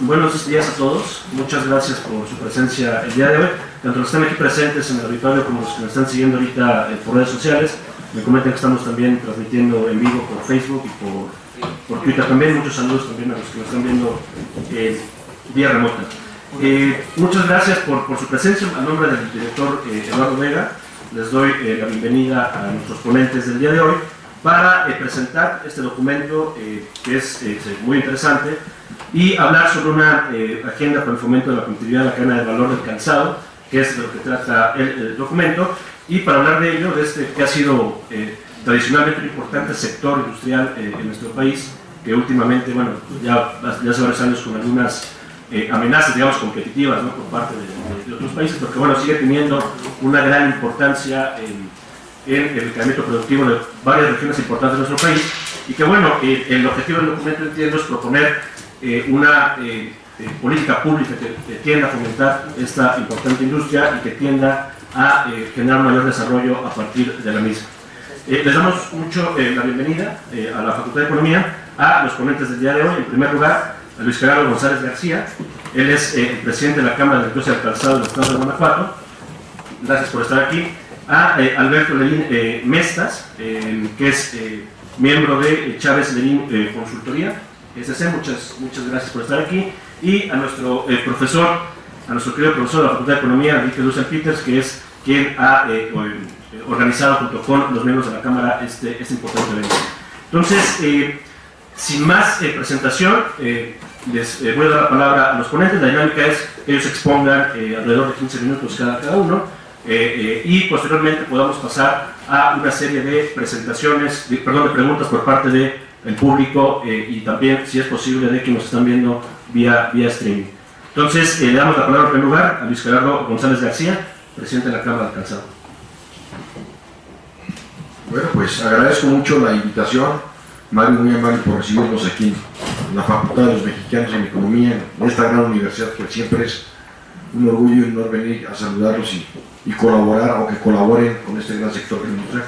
Buenos días a todos, muchas gracias por su presencia el día de hoy, tanto los que están aquí presentes en el auditorio como los que nos están siguiendo ahorita por redes sociales. Me comentan que estamos también transmitiendo en vivo por Facebook y por Twitter también. Muchos saludos también a los que nos están viendo vía remota. Muchas gracias por su presencia. A nombre del director Eduardo Vega, les doy la bienvenida a nuestros ponentes del día de hoy para presentar este documento que es muy interesante y hablar sobre una agenda para el fomento de la competitividad de la cadena de valor del calzado, que es de lo que trata el documento, y para hablar de ello, de este que ha sido tradicionalmente un importante sector industrial en nuestro país, que últimamente, bueno, ya hace varios años con algunas amenazas, digamos, competitivas, ¿no?, por parte de otros países, porque bueno, sigue teniendo una gran importancia en el incremento productivo de varias regiones importantes de nuestro país, y que bueno, el objetivo del documento, entiendo, es proponer una política pública que tienda a fomentar esta importante industria y que tienda a generar un mayor desarrollo a partir de la misma. Les damos mucho la bienvenida a la Facultad de Economía, a los ponentes del día de hoy. En primer lugar, a Luis Gerardo González García. Él es el presidente de la Cámara de Industria del Calzado del Estado de Guanajuato. Gracias por estar aquí. A Alberto Lerín Mestas, que es miembro de Chávez Lerín Consultoría SC. Muchas gracias por estar aquí. Y a nuestro profesor, a nuestro querido profesor de la Facultad de Economía, Enrique Lucen Peters, que es quien ha organizado junto con los miembros de la Cámara este importante evento. Entonces, sin más presentación, les voy a dar la palabra a los ponentes. La dinámica es que ellos expongan alrededor de 15 minutos cada uno, y posteriormente podamos pasar a una serie de presentaciones, de preguntas por parte del público y también, si es posible, de quienes nos están viendo vía streaming. Entonces, le damos la palabra en primer lugar a Luis Gerardo González García, presidente de la Cámara del Calzado. Bueno, pues agradezco mucho la invitación, Mario, muy amable por recibirnos aquí en la Facultad de los Mexicanos en Economía, en esta gran universidad, que siempre es un orgullo y un honor venir a saludarlos y colaborar, o que colaboren con este gran sector de la industria,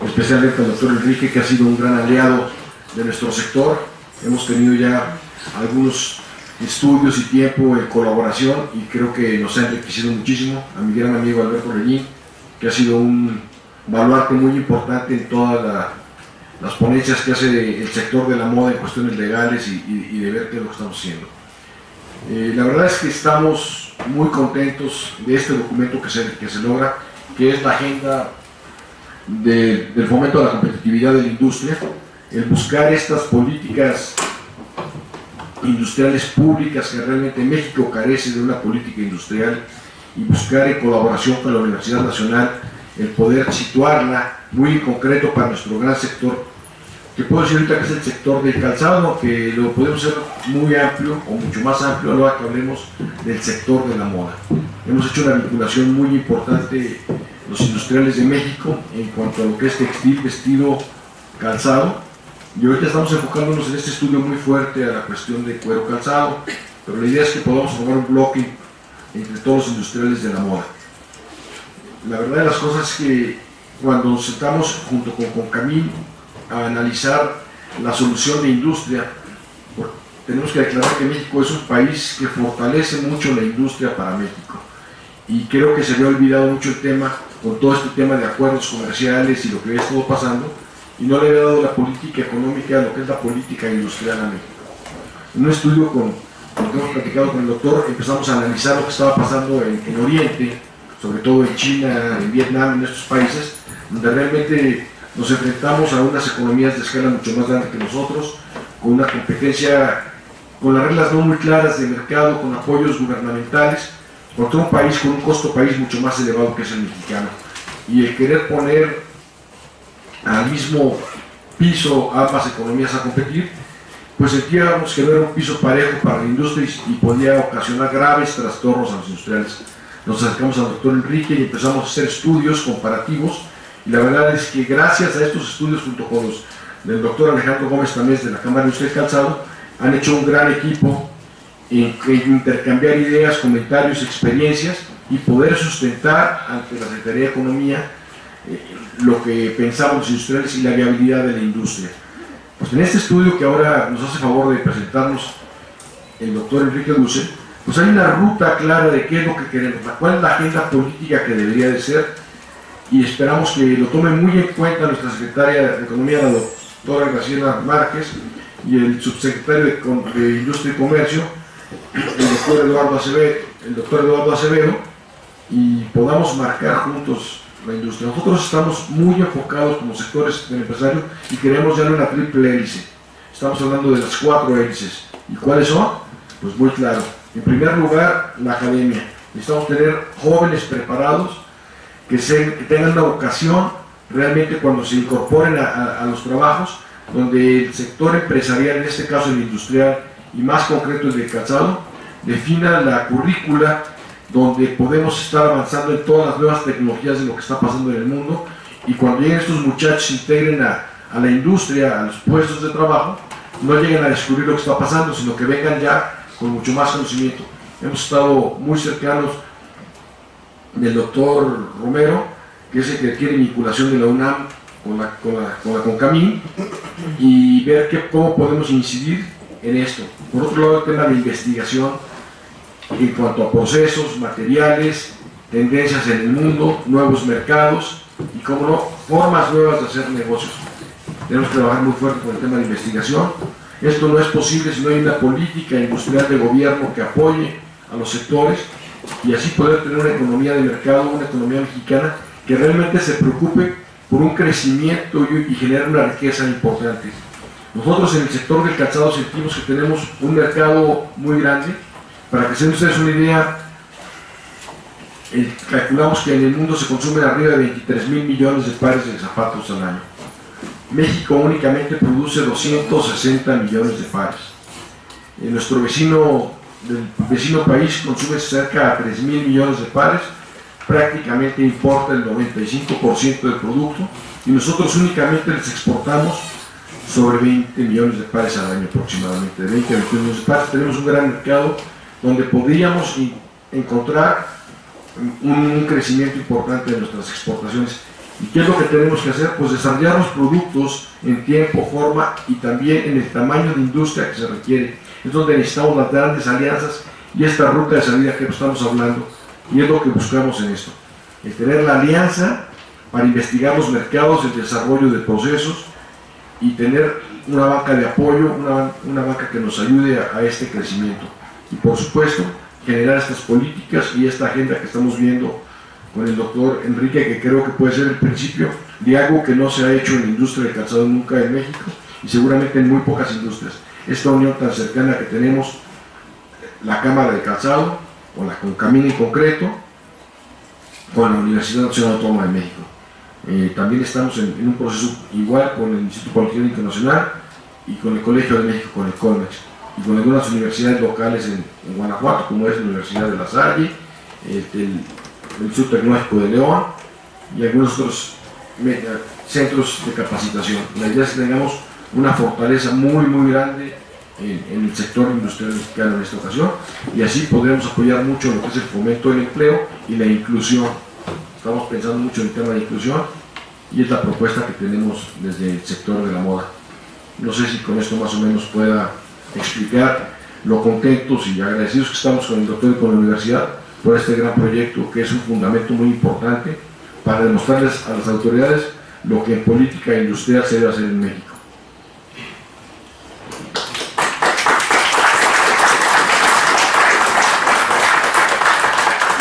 especialmente al doctor Enrique, que ha sido un gran aliado de nuestro sector. Hemos tenido ya algunos estudios y tiempo en colaboración y creo que nos ha enriquecido muchísimo. A mi gran amigo Alberto Lerín, que ha sido un baluarte muy importante en todas las ponencias que hace el sector de la moda en cuestiones legales y de ver qué es lo que estamos haciendo. La verdad es que estamos muy contentos de este documento que se logra, que es la agenda del fomento de la competitividad de la industria, el buscar estas políticas industriales públicas, que realmente México carece de una política industrial, y buscar en colaboración con la Universidad Nacional el poder situarla muy en concreto para nuestro gran sector, que puedo decir ahorita que es el sector del calzado, que lo podemos hacer muy amplio o mucho más amplio a la hora que hablemos del sector de la moda. Hemos hecho una vinculación muy importante los industriales de México en cuanto a lo que es textil, vestido, calzado, y ahorita estamos enfocándonos en este estudio muy fuerte a la cuestión de cuero calzado, pero la idea es que podamos formar un bloque entre todos los industriales de la moda. La verdad de las cosas es que cuando nos sentamos junto con Concamín a analizar la solución de industria, tenemos que declarar que México es un país que fortalece mucho la industria para México, y creo que se había olvidado mucho el tema con todo este tema de acuerdos comerciales y lo que había estado pasando, y no le había dado la política económica a lo que es la política industrial a México. En un estudio con lo que hemos platicado con el doctor, empezamos a analizar lo que estaba pasando en Oriente, sobre todo en China, en Vietnam, en estos países, donde realmente nos enfrentamos a unas economías de escala mucho más grande que nosotros, con una competencia, con las reglas no muy claras de mercado, con apoyos gubernamentales, contra un país con un costo país mucho más elevado que es el mexicano. Y el querer poner al mismo piso ambas economías a competir, pues sentíamos que no era un piso parejo para la industria y podía ocasionar graves trastornos a los industriales. Nos acercamos al doctor Enrique y empezamos a hacer estudios comparativos, y la verdad es que gracias a estos estudios, junto con los del doctor Alejandro Gómez Tamés de la Cámara de Industria del Calzado, han hecho un gran equipo en intercambiar ideas, comentarios, experiencias, y poder sustentar ante la Secretaría de Economía lo que pensamos los industriales y la viabilidad de la industria. Pues en este estudio que ahora nos hace favor de presentarnos el doctor Enrique Dussel, pues hay una ruta clara de qué es lo que queremos, cuál es la agenda política que debería de ser, y esperamos que lo tome muy en cuenta nuestra secretaria de Economía, la doctora Graciela Márquez, y el subsecretario de Industria y Comercio, el doctor Eduardo Acevedo, y podamos marcar juntos la industria. Nosotros estamos muy enfocados como sectores del empresario y queremos ya una triple hélice. Estamos hablando de las 4 hélices. ¿Y cuáles son? Pues muy claro. En primer lugar, la academia. Necesitamos tener jóvenes preparados que tengan una vocación realmente cuando se incorporen a los trabajos, donde el sector empresarial, en este caso el industrial y más concreto el del calzado, defina la currícula donde podemos estar avanzando en todas las nuevas tecnologías de lo que está pasando en el mundo, y cuando lleguen estos muchachos se integren a la industria, a los puestos de trabajo, no lleguen a descubrir lo que está pasando, sino que vengan ya con mucho más conocimiento. Hemos estado muy cercanos del doctor Romero, que es el que tiene vinculación de la UNAM con la CONCAMIN, y ver cómo podemos incidir en esto. Por otro lado, el tema de investigación en cuanto a procesos, materiales, tendencias en el mundo, nuevos mercados y, como no, formas nuevas de hacer negocios. Tenemos que trabajar muy fuerte con el tema de investigación. Esto no es posible si no hay una política industrial de gobierno que apoye a los sectores, y así poder tener una economía de mercado, una economía mexicana que realmente se preocupe por un crecimiento y genere una riqueza importante. Nosotros en el sector del calzado sentimos que tenemos un mercado muy grande. Para que se den ustedes una idea, calculamos que en el mundo se consumen arriba de 23,000 millones de pares de zapatos al año. México únicamente produce 260 millones de pares. Nuestro vecino país consume cerca de 3,000 millones de pares, prácticamente importa el 95% del producto, y nosotros únicamente les exportamos sobre 20 millones de pares al año aproximadamente. De 20 a 21 millones de pares. Tenemos un gran mercado donde podríamos encontrar un crecimiento importante de nuestras exportaciones. ¿Y qué es lo que tenemos que hacer? Pues desarrollar los productos en tiempo, forma y también en el tamaño de industria que se requiere. Es donde necesitamos las grandes alianzas y esta ruta de salida que estamos hablando, y es lo que buscamos en esto, el tener la alianza para investigar los mercados, el desarrollo de procesos y tener una banca de apoyo, una banca que nos ayude a este crecimiento. Y por supuesto, generar estas políticas y esta agenda que estamos viendo con el doctor Enrique, que creo que puede ser el principio de algo que no se ha hecho en la industria del calzado nunca en México, y seguramente en muy pocas industrias. Esta unión tan cercana que tenemos, la Cámara de Calzado, o la CONCAMIN en concreto, con la Universidad Nacional Autónoma de México. También estamos en un proceso igual con el Instituto Politécnico Nacional y con el Colegio de México, con el COLMEX, y con algunas universidades locales en Guanajuato, como es la Universidad de La Salle, el Instituto Tecnológico de León y algunos otros centros de capacitación. La idea es que tengamos una fortaleza muy grande en el sector industrial mexicano en esta ocasión, y así podremos apoyar mucho lo que es el fomento del empleo y la inclusión. Estamos pensando mucho en el tema de inclusión, y es la propuesta que tenemos desde el sector de la moda. No sé si con esto más o menos pueda explicar lo contentos y agradecidos que estamos con el doctor y con la universidad por este gran proyecto, que es un fundamento muy importante para demostrarles a las autoridades lo que en política industrial se debe hacer en México.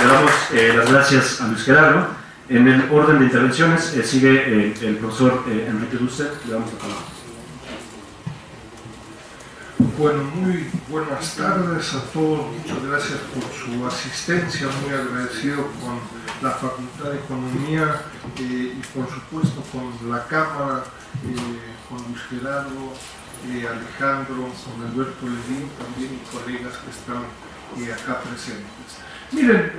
Le damos las gracias a Luis Gerardo. En el orden de intervenciones sigue el profesor Enrique Dussel. Le damos la palabra. Bueno, muy buenas tardes a todos, muchas gracias por su asistencia, muy agradecido con la Facultad de Economía y por supuesto con la Cámara, con Luis Gerardo, Alejandro, con Alberto Ledín, también y colegas que están acá presentes. Miren,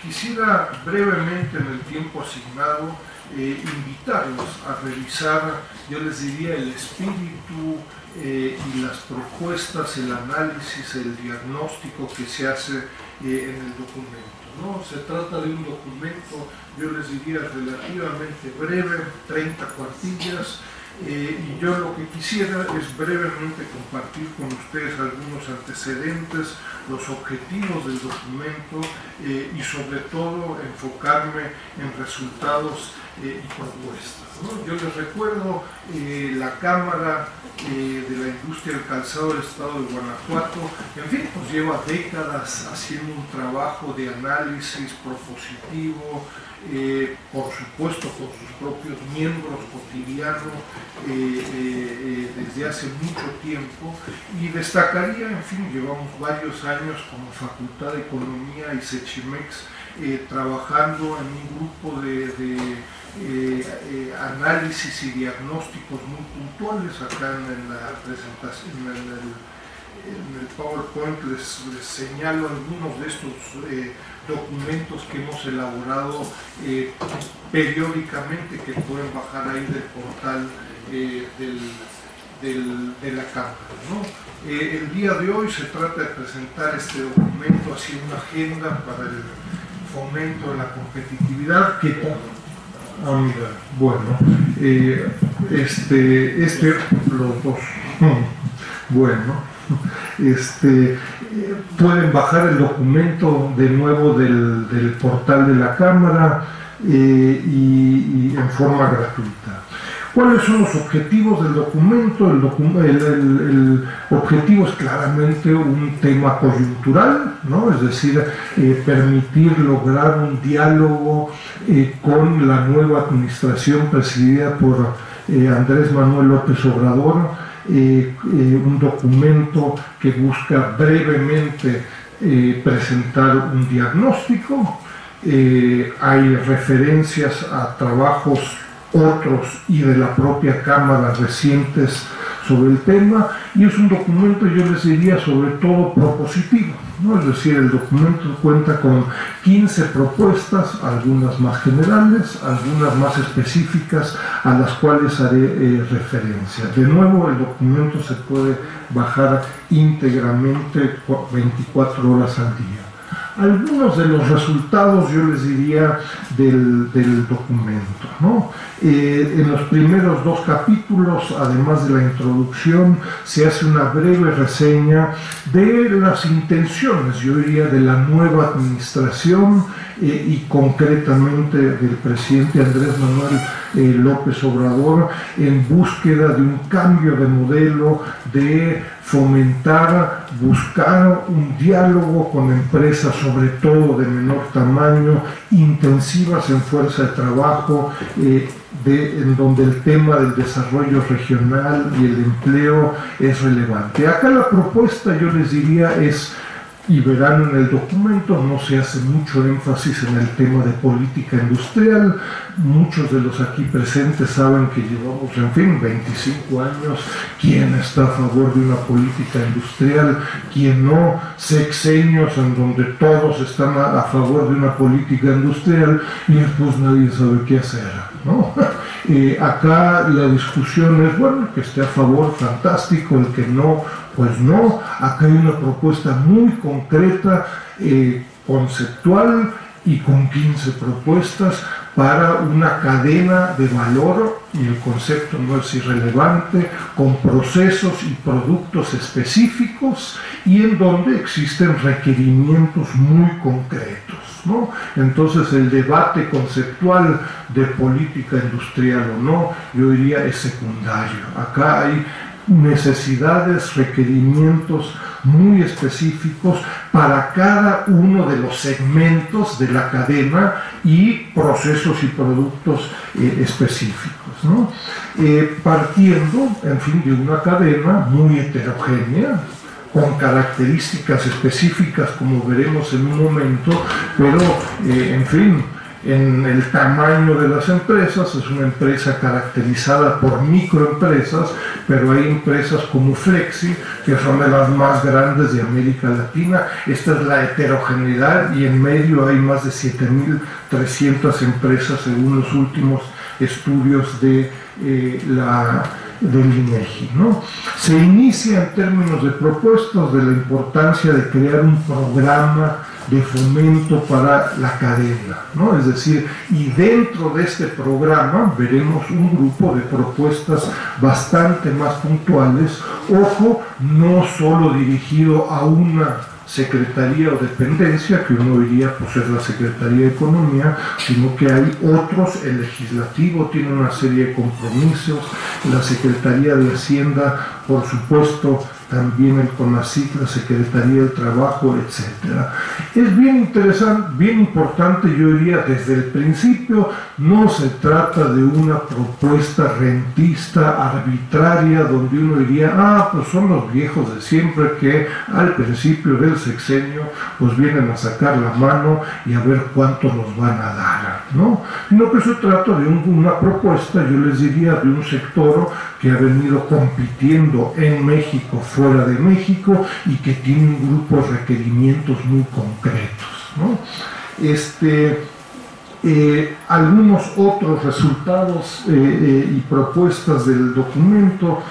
quisiera brevemente en el tiempo asignado invitarlos a revisar, yo les diría, el espíritu y las propuestas, el análisis, el diagnóstico que se hace en el documento, ¿no? Se trata de un documento, yo les diría, relativamente breve, 30 cuartillas, Y yo lo que quisiera es brevemente compartir con ustedes algunos antecedentes, los objetivos del documento y sobre todo enfocarme en resultados y propuestas, ¿no? Yo les recuerdo la Cámara de la Industria del Calzado del Estado de Guanajuato, en fin, pues lleva décadas haciendo un trabajo de análisis propositivo, por supuesto con sus propios miembros cotidianos desde hace mucho tiempo, y destacaría, en fin, llevamos varios años como Facultad de Economía y Sechimex trabajando en un grupo de análisis y diagnósticos muy puntuales. Acá en la presentación, en el PowerPoint les señalo algunos de estos documentos que hemos elaborado periódicamente, que pueden bajar ahí del portal de la Cámara, ¿no? El día de hoy se trata de presentar este documento, así una agenda para el fomento de la competitividad. ¿Qué tal? Ah, mira, bueno, los dos, bueno, pueden bajar el documento de nuevo del portal de la Cámara y en forma gratuita. ¿Cuáles son los objetivos del documento? El objetivo es claramente un tema coyuntural, ¿no? Es decir, permitir lograr un diálogo con la nueva administración presidida por Andrés Manuel López Obrador, un documento que busca brevemente presentar un diagnóstico. Hay referencias a trabajos otros y de la propia Cámara recientes sobre el tema, y es un documento, yo les diría, sobre todo propositivo, ¿no? Es decir, el documento cuenta con 15 propuestas, algunas más generales, algunas más específicas, a las cuales haré referencia. De nuevo, el documento se puede bajar íntegramente 24 horas al día. Algunos de los resultados, yo les diría, del documento, ¿no? En los primeros 2 capítulos, además de la introducción, se hace una breve reseña de las intenciones, yo diría, de la nueva administración y concretamente del presidente Andrés Manuel López Obrador, en búsqueda de un cambio de modelo, de fomentar, buscar un diálogo con empresas, sobre todo de menor tamaño, intensivas en fuerza de trabajo, en donde el tema del desarrollo regional y el empleo es relevante. Acá la propuesta, yo les diría, es, y verán en el documento, no se hace mucho énfasis en el tema de política industrial. Muchos de los aquí presentes saben que llevamos, en fin, 25 años. ¿Quién está a favor de una política industrial? ¿Quién no? Sexenios en donde todos están a favor de una política industrial y después nadie sabe qué hacer, ¿no? Acá la discusión es, bueno, que esté a favor, fantástico; el que no, pues no. Acá hay una propuesta muy concreta, conceptual, y con 15 propuestas para una cadena de valor, y el concepto no es irrelevante, con procesos y productos específicos, y en donde existen requerimientos muy concretos, ¿no? Entonces, el debate conceptual de política industrial o no, yo diría, es secundario. Acá hay necesidades, requerimientos muy específicos para cada uno de los segmentos de la cadena y procesos y productos específicos, ¿no? Partiendo, en fin, de una cadena muy heterogénea, con características específicas, como veremos en un momento, pero, en fin, en el tamaño de las empresas, es una empresa caracterizada por microempresas, pero hay empresas como Flexi, que son de las más grandes de América Latina. Esta es la heterogeneidad, y en medio hay más de 7.300 empresas según los últimos estudios del INEGI, ¿no? Se inicia en términos de propuestas de la importancia de crear un programa de fomento para la cadena, ¿no? Es decir, y dentro de este programa veremos un grupo de propuestas bastante más puntuales, ojo, no solo dirigido a una secretaría o dependencia, que uno diría pues es la Secretaría de Economía, sino que hay otros, el legislativo tiene una serie de compromisos, la Secretaría de Hacienda, por supuesto, también el CONACYT, la Secretaría del Trabajo, etc. Es bien interesante, bien importante, yo diría, desde el principio, no se trata de una propuesta rentista, arbitraria, donde uno diría, pues son los viejos de siempre que al principio del sexenio pues vienen a sacar la mano y a ver cuánto nos van a dar, ¿no? Sino que se trata de una propuesta, yo les diría, de un sector que ha venido compitiendo en México, fuera de México, y que tiene un grupo de requerimientos muy concretos, ¿no? Algunos otros resultados y propuestas del documento,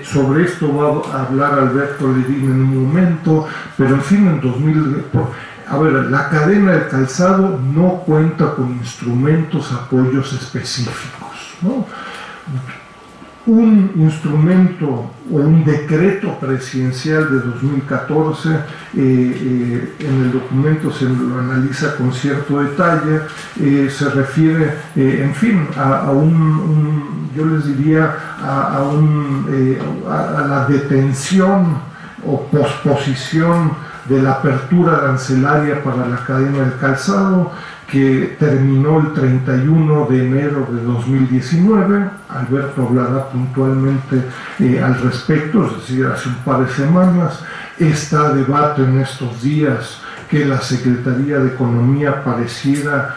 sobre esto va a hablar Alberto Ledín en un momento, pero en fin, en 2000... A ver, la cadena del calzado no cuenta con instrumentos, apoyos específicos, ¿no? Un instrumento o un decreto presidencial de 2014, en el documento se lo analiza con cierto detalle, se refiere, en fin, yo les diría, a la detención o posposición de la apertura arancelaria para la cadena del calzado, que terminó el 31 de enero de 2019. Alberto hablará puntualmente al respecto, es decir, hace un par de semanas. Está a debate en estos días que la Secretaría de Economía pareciera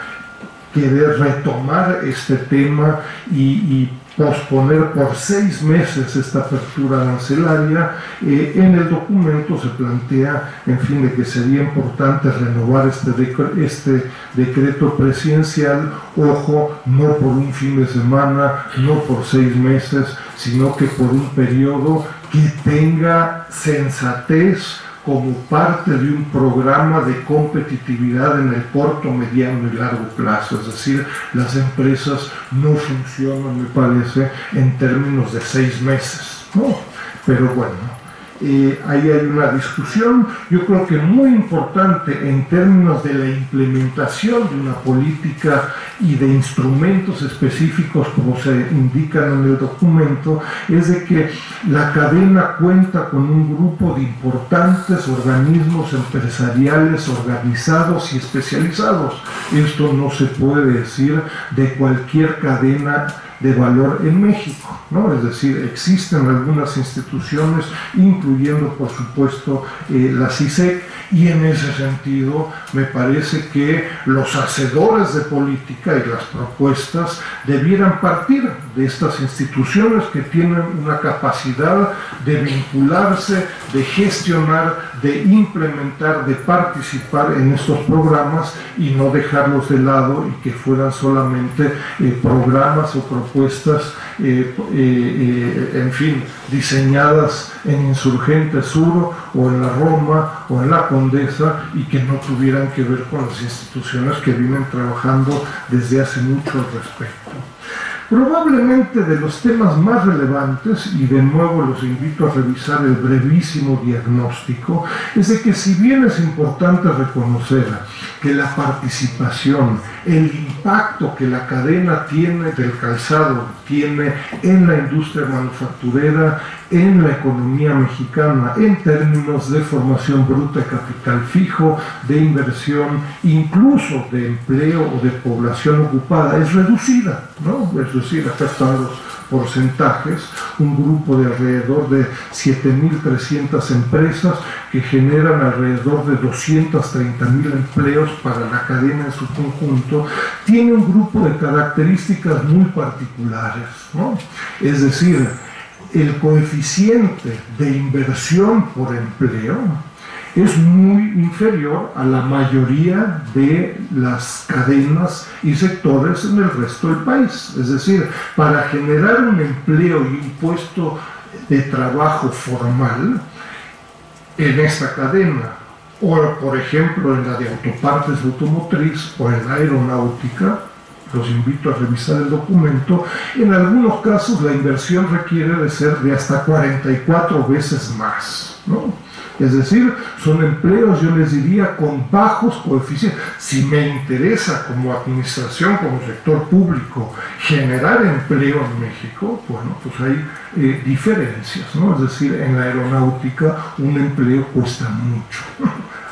querer retomar este tema y posponer por 6 meses esta apertura arancelaria. En el documento se plantea, en fin, de que sería importante renovar este decreto presidencial, ojo, no por un fin de semana, no por 6 meses, sino que por un periodo que tenga sensatez como parte de un programa de competitividad en el corto, mediano y largo plazo. Es decir, las empresas no funcionan, me parece, en términos de 6 meses, ¿no? Pero bueno, ahí hay una discusión, yo creo que muy importante en términos de la implementación de una política y de instrumentos específicos, como se indican en el documento, es de que la cadena cuenta con un grupo de importantes organismos empresariales organizados y especializados. Esto no se puede decir de cualquier cadena de valor en México, ¿no? Es decir, existen algunas instituciones, incluyendo por supuesto la CISEC, y en ese sentido me parece que los hacedores de política y las propuestas debieran partir de estas instituciones que tienen una capacidad de vincularse, de gestionar, de implementar, de participar en estos programas y no dejarlos de lado y que fueran solamente programas o propuestas, en fin, diseñadas en Insurgente Sur o en la Roma o en la Condesa, y que no tuvieran que ver con las instituciones que vienen trabajando desde hace mucho al respecto. Probablemente de los temas más relevantes, y de nuevo los invito a revisar el brevísimo diagnóstico, es de que si bien es importante reconocer que la participación, el impacto que la cadena tiene del calzado tiene en la industria manufacturera, en la economía mexicana, en términos de formación bruta de capital fijo, de inversión, incluso de empleo o de población ocupada, es reducida, ¿no? Es decir, acá están los porcentajes, un grupo de alrededor de 7.300 empresas que generan alrededor de 230.000 empleos para la cadena en su conjunto, tiene un grupo de características muy particulares, ¿no? Es decir, el coeficiente de inversión por empleo es muy inferior a la mayoría de las cadenas y sectores en el resto del país. Es decir, para generar un empleo y un puesto de trabajo formal en esta cadena o por ejemplo en la de autopartes automotriz o en la aeronáutica. Los invito a revisar el documento. En algunos casos la inversión requiere de ser de hasta 44 veces más, ¿no? Es decir, son empleos, yo les diría, con bajos coeficientes. Si me interesa como administración, como sector público, generar empleo en México, bueno, pues hay diferencias, ¿no? Es decir, en la aeronáutica un empleo cuesta mucho,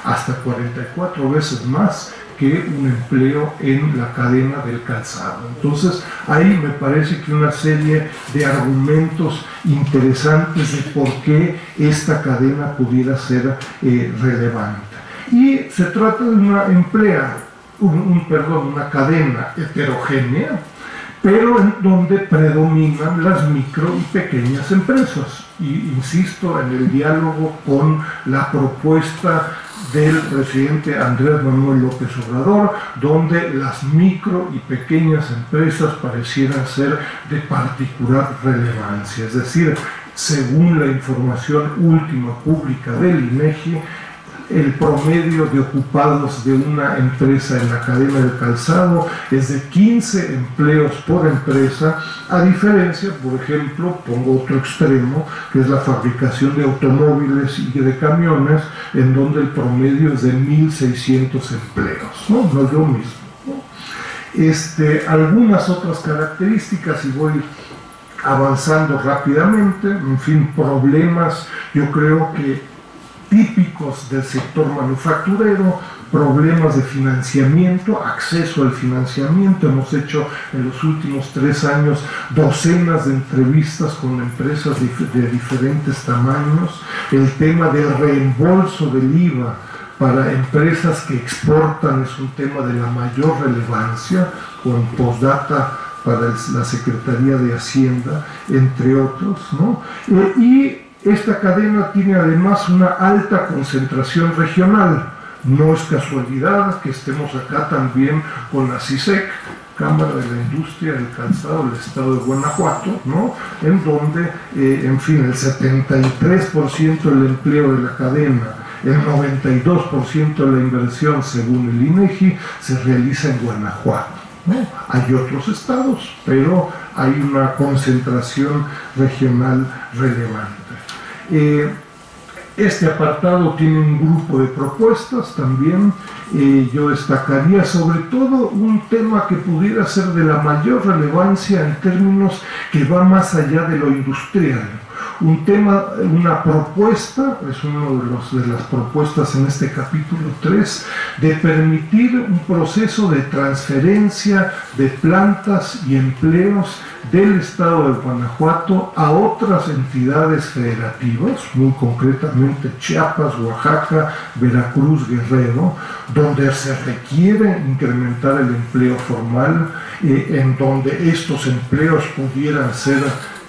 hasta 44 veces más que un empleo en la cadena del calzado. Entonces, ahí me parece que una serie de argumentos interesantes de por qué esta cadena pudiera ser relevante. Y se trata de una una cadena heterogénea, pero en donde predominan las micro y pequeñas empresas. Y insisto en el diálogo con la propuesta del presidente Andrés Manuel López Obrador, donde las micro y pequeñas empresas parecieran ser de particular relevancia. Es decir, según la información última pública del INEGI, el promedio de ocupados de una empresa en la cadena del calzado es de 15 empleos por empresa, a diferencia, por ejemplo, pongo otro extremo, que es la fabricación de automóviles y de camiones, en donde el promedio es de 1.600 empleos, ¿no? No es lo mismo, ¿no? Algunas otras características, y voy avanzando rápidamente, en fin, problemas, yo creo que típicos del sector manufacturero, problemas de financiamiento, acceso al financiamiento. Hemos hecho en los últimos 3 años docenas de entrevistas con empresas de diferentes tamaños. El tema del reembolso del IVA para empresas que exportan es un tema de la mayor relevancia, con postdata para la Secretaría de Hacienda, entre otros, ¿no? Y esta cadena tiene además una alta concentración regional. No es casualidad que estemos acá también con la CISEC, Cámara de la Industria del Calzado del Estado de Guanajuato, ¿no? En donde, en fin, el 73% del empleo de la cadena, el 92% de la inversión, según el INEGI, se realiza en Guanajuato, ¿no? Hay otros estados, pero hay una concentración regional relevante. Este apartado tiene un grupo de propuestas también. Yo destacaría sobre todo un tema que pudiera ser de la mayor relevancia en términos que va más allá de lo industrial. Un tema, una propuesta, es una de las propuestas en este capítulo 3, de permitir un proceso de transferencia de plantas y empleos del estado de Guanajuato a otras entidades federativas, muy concretamente Chiapas, Oaxaca, Veracruz, Guerrero, donde se requiere incrementar el empleo formal, en donde estos empleos pudieran ser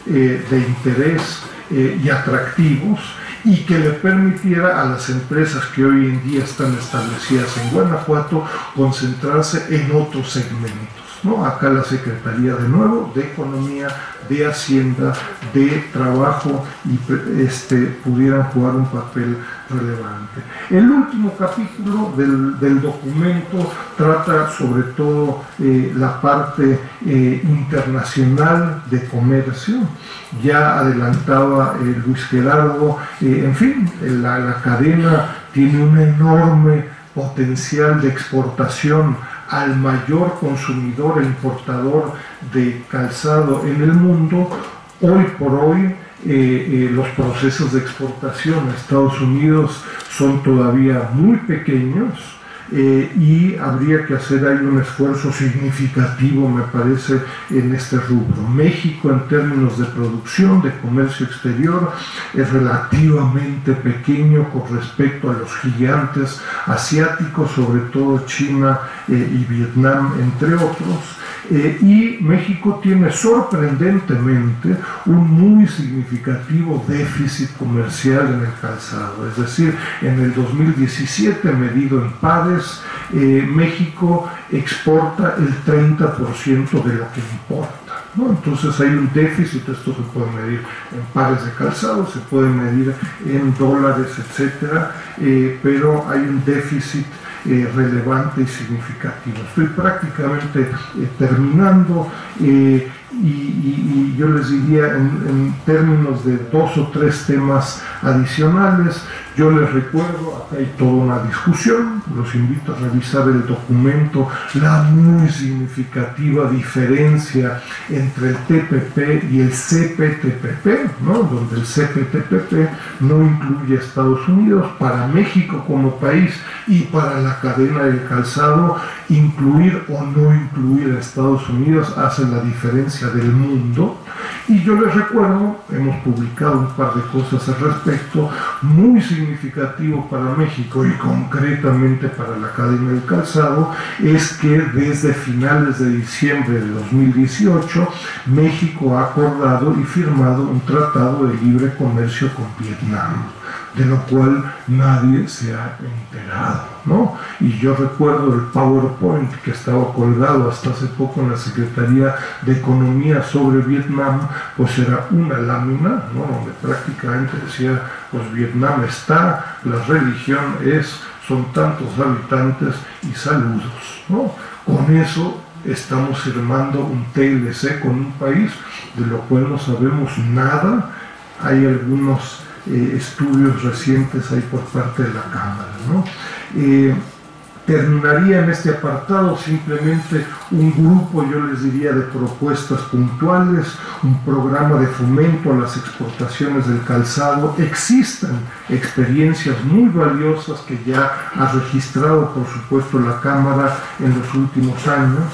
de interés y atractivos, y que le permitiera a las empresas que hoy en día están establecidas en Guanajuato concentrarse en otros segmentos, ¿no? Acá la Secretaría de nuevo de Economía, de Hacienda, de Trabajo, y pudieran jugar un papel relevante. El último capítulo del documento trata sobre todo la parte internacional de comercio. Ya adelantaba Luis Gerardo, en fin, la cadena tiene un enorme potencial de exportación al mayor consumidor e importador de calzado en el mundo. Hoy por hoy los procesos de exportación a Estados Unidos son todavía muy pequeños, y habría que hacer ahí un esfuerzo significativo, me parece, en este rubro. México, en términos de producción, de comercio exterior, es relativamente pequeño con respecto a los gigantes asiáticos, sobre todo China y Vietnam, entre otros. Y México tiene sorprendentemente un muy significativo déficit comercial en el calzado. Es decir, en el 2017, medido en pares, México exporta el 30% de lo que importa, ¿no? Entonces hay un déficit, esto se puede medir en pares de calzado, se puede medir en dólares, etcétera, pero hay un déficit relevante y significativo. Estoy prácticamente terminando y yo les diría en términos de 2 o 3 temas adicionales. Yo les recuerdo, acá hay toda una discusión, los invito a revisar el documento, la muy significativa diferencia entre el TPP y el CPTPP, ¿no? Donde el CPTPP no incluye a Estados Unidos. Para México como país y para la cadena del calzado, incluir o no incluir a Estados Unidos hace la diferencia del mundo. Y yo les recuerdo, hemos publicado un par de cosas al respecto, muy significativo para México y concretamente para la cadena del calzado, es que desde finales de diciembre de 2018, México ha acordado y firmado un tratado de libre comercio con Vietnam, de lo cual nadie se ha enterado, ¿no? Y yo recuerdo el PowerPoint que estaba colgado hasta hace poco en la Secretaría de Economía sobre Vietnam, pues era una lámina, ¿no? Donde prácticamente decía, pues Vietnam está, la religión son tantos habitantes y saludos, ¿no? Con eso estamos firmando un TLC con un país de lo cual no sabemos nada. Hay algunos estudios recientes ahí por parte de la Cámara, ¿no? Terminaría en este apartado simplemente un grupo, yo les diría, de propuestas puntuales, un programa de fomento a las exportaciones del calzado. Existen experiencias muy valiosas que ya ha registrado, por supuesto, la Cámara en los últimos años.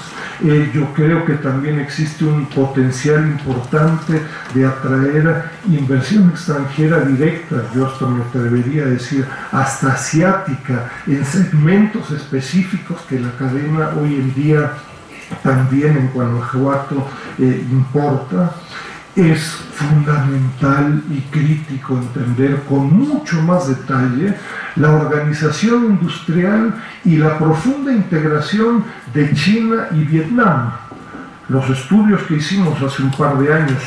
Yo creo que también existe un potencial importante de atraer inversión extranjera directa, yo hasta me atrevería a decir hasta asiática, en segmentos específicos que la cadena hoy en día también en Guanajuato importa. Es fundamental y crítico entender con mucho más detalle la organización industrial y la profunda integración de China y Vietnam. Los estudios que hicimos hace un par de años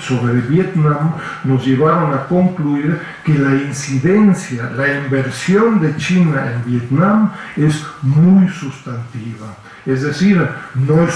sobre Vietnam nos llevaron a concluir que la incidencia, la inversión de China en Vietnam es muy sustantiva. Es decir, no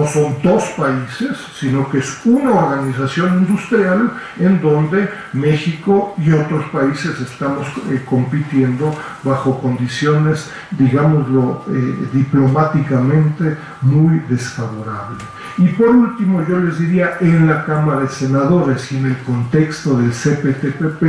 son 2 países, sino que es una organización industrial en donde México y otros países estamos compitiendo bajo condiciones, digámoslo diplomáticamente, muy desfavorables. Y por último, yo les diría, en la Cámara de Senadores y en el contexto del CPTPP,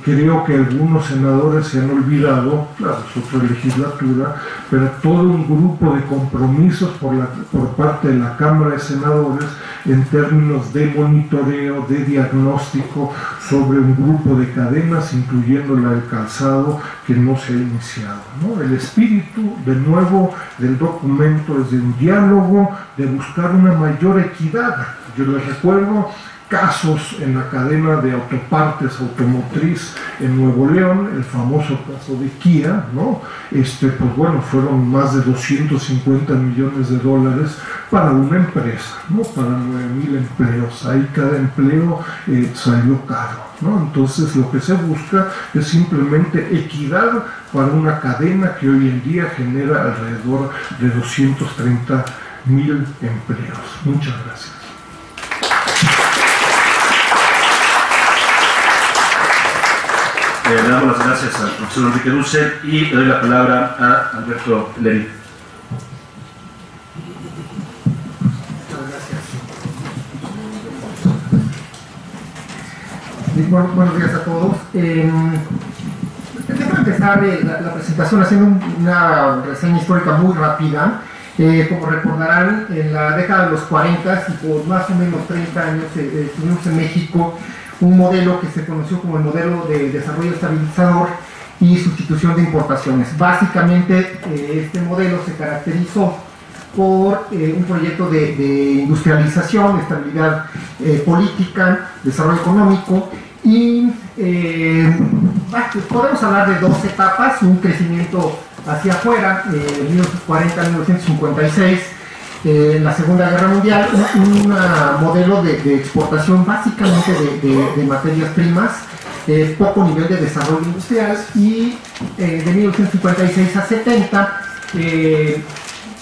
creo que algunos senadores se han olvidado, claro, es otra legislatura, pero todo un grupo de compromisos por parte de la Cámara de Senadores en términos de monitoreo, de diagnóstico sobre un grupo de cadenas, incluyendo la del calzado, que no se ha iniciado, ¿no? El espíritu, de nuevo, del documento es de un diálogo, de buscar una mayor equidad. Yo les recuerdo casos en la cadena de autopartes automotriz en Nuevo León, el famoso caso de Kia, ¿no? Pues bueno, fueron más de 250 millones de dólares para una empresa, ¿no? Para 9,000 empleos. Ahí cada empleo salió caro, ¿no? Entonces lo que se busca es simplemente equidad para una cadena que hoy en día genera alrededor de 230,000 empleos. Muchas gracias. Le damos las gracias al profesor Enrique Dussel y le doy la palabra a Alberto Lery. Buenos días a todos. Déjame empezar la presentación haciendo una reseña histórica muy rápida. Como recordarán, en la década de los 40 y por más o menos 30 años tuvimos en México un modelo que se conoció como el modelo de desarrollo estabilizador y sustitución de importaciones. Básicamente, este modelo se caracterizó por un proyecto de industrialización, de estabilidad política, desarrollo económico y podemos hablar de 2 etapas: un crecimiento hacia afuera, 1940 a 1956, la Segunda Guerra Mundial, un modelo de exportación básicamente de materias primas, poco nivel de desarrollo industrial, y de 1956 a 70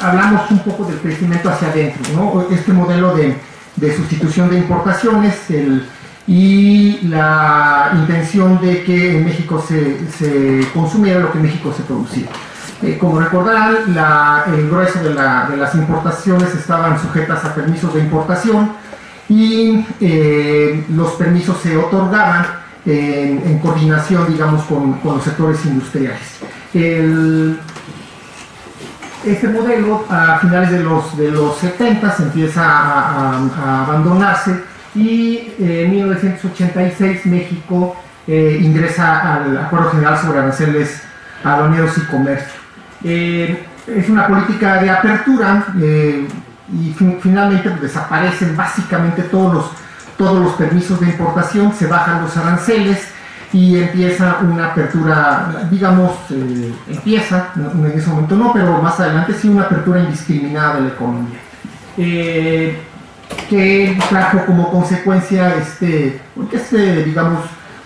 hablamos un poco del crecimiento hacia adentro, ¿no? Este modelo de sustitución de importaciones y la intención de que en México se consumiera lo que en México se producía. Como recordarán, el grueso de las importaciones estaban sujetas a permisos de importación, y los permisos se otorgaban en coordinación, digamos, con los sectores industriales. Este modelo a finales de los 70 se empieza a abandonarse, y en 1986 México ingresa al Acuerdo General sobre Aranceles Aduaneros y Comercio. Es una política de apertura, y finalmente desaparecen básicamente todos los permisos de importación, se bajan los aranceles y empieza una apertura, digamos, empieza, en ese momento no, pero más adelante sí, una apertura indiscriminada de la economía, que trajo como consecuencia, digamos,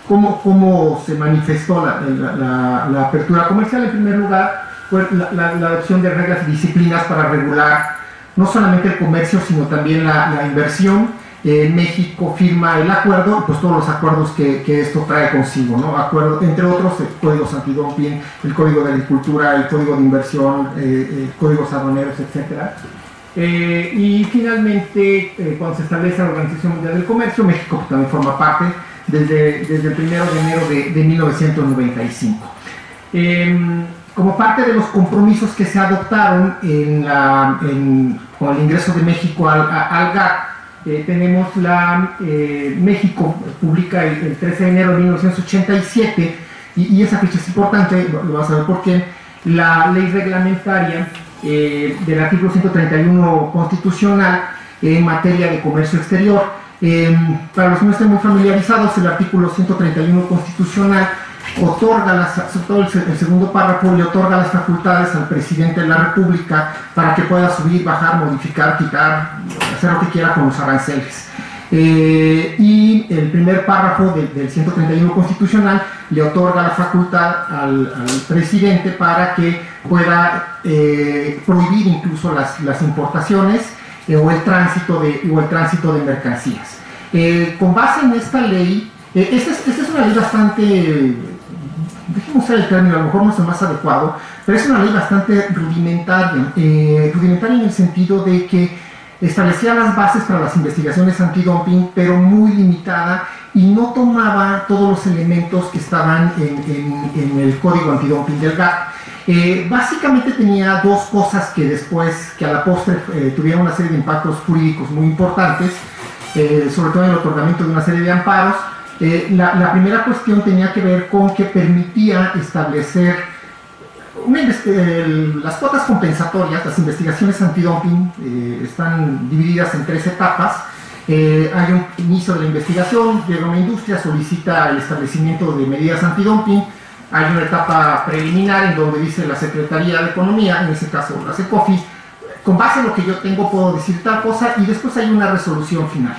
cómo se manifestó la apertura comercial. En primer lugar, fue la adopción de reglas y disciplinas para regular no solamente el comercio, sino también la inversión. México firma el acuerdo, pues todos los acuerdos que esto trae consigo, ¿no? Entre otros, códigos antidumping, el Código de Agricultura, el Código de Inversión, códigos aduaneros, etc. Y finalmente, cuando se establece la Organización Mundial del Comercio, México también forma parte desde el 1 de enero de 1995. Como parte de los compromisos que se adoptaron con el ingreso de México al GATT, tenemos México publica el 13 de enero de 1987, y esa fecha es importante, lo vas a ver por qué, la ley reglamentaria del artículo 131 constitucional en materia de comercio exterior. Para los que no estén muy familiarizados, el artículo 131 constitucional otorga, sobre todo el segundo párrafo, le otorga las facultades al presidente de la República para que pueda subir, bajar, modificar, quitar, hacer lo que quiera con los aranceles. Y el primer párrafo del 131 constitucional le otorga la facultad al presidente para que pueda prohibir incluso las importaciones o el tránsito de mercancías. Con base en esta ley, esta es una ley bastante, déjeme usar el término, a lo mejor no es el más adecuado, pero es una ley bastante rudimentaria, rudimentaria en el sentido de que establecía las bases para las investigaciones antidumping, pero muy limitada, y no tomaba todos los elementos que estaban en el código antidumping del GATT. Básicamente tenía dos cosas que a la postre tuvieron una serie de impactos jurídicos muy importantes, sobre todo en el otorgamiento de una serie de amparos. La primera cuestión tenía que ver con que permitía establecer las cuotas compensatorias. Las investigaciones antidumping están divididas en 3 etapas. Hay un inicio de la investigación, llega una industria, solicita el establecimiento de medidas antidumping. Hay una etapa preliminar en donde dice la Secretaría de Economía, en ese caso la SECOFI, con base en lo que yo tengo puedo decir tal cosa, y después hay una resolución final.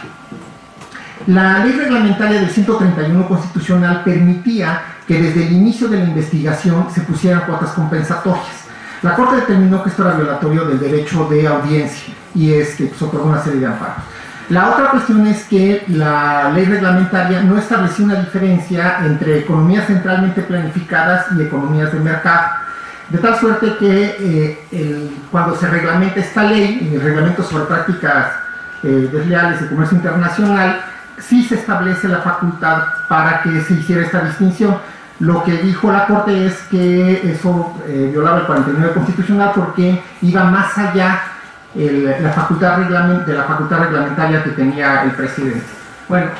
La ley reglamentaria del 131 constitucional permitía que desde el inicio de la investigación se pusieran cuotas compensatorias. La Corte determinó que esto era violatorio del derecho de audiencia y pues otorgó una serie de amparos. La otra cuestión es que la ley reglamentaria no estableció una diferencia entre economías centralmente planificadas y economías de mercado, de tal suerte que cuando se reglamenta esta ley, en el reglamento sobre prácticas desleales de comercio internacional, sí se establece la facultad para que se hiciera esta distinción. Lo que dijo la Corte es que eso violaba el 49 constitucional porque iba más allá de la facultad reglamentaria que tenía el presidente. Bueno,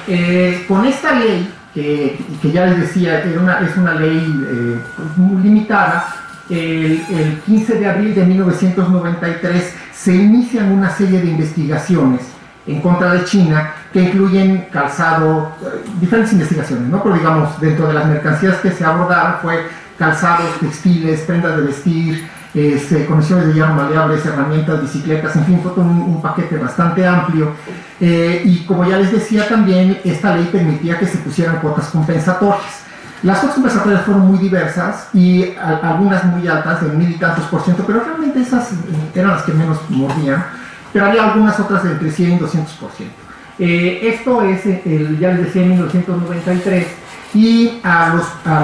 con esta ley, que ya les decía, es una ley muy limitada, el 15 de abril de 1993 se inician una serie de investigaciones en contra de China que incluyen calzado, diferentes investigaciones, ¿no? Pero digamos, dentro de las mercancías que se abordaron fue calzados, textiles, prendas de vestir, conexiones de hierro maleables, herramientas, bicicletas, en fin, fue todo un paquete bastante amplio. Y como ya les decía también, esta ley permitía que se pusieran cuotas compensatorias. Las cuotas compensatorias fueron muy diversas y algunas muy altas, de 1000 y tantos %, pero realmente esas eran las que menos mordían, pero había algunas otras de entre 100 y 200%. Esto es, ya les decía, en 1993, y a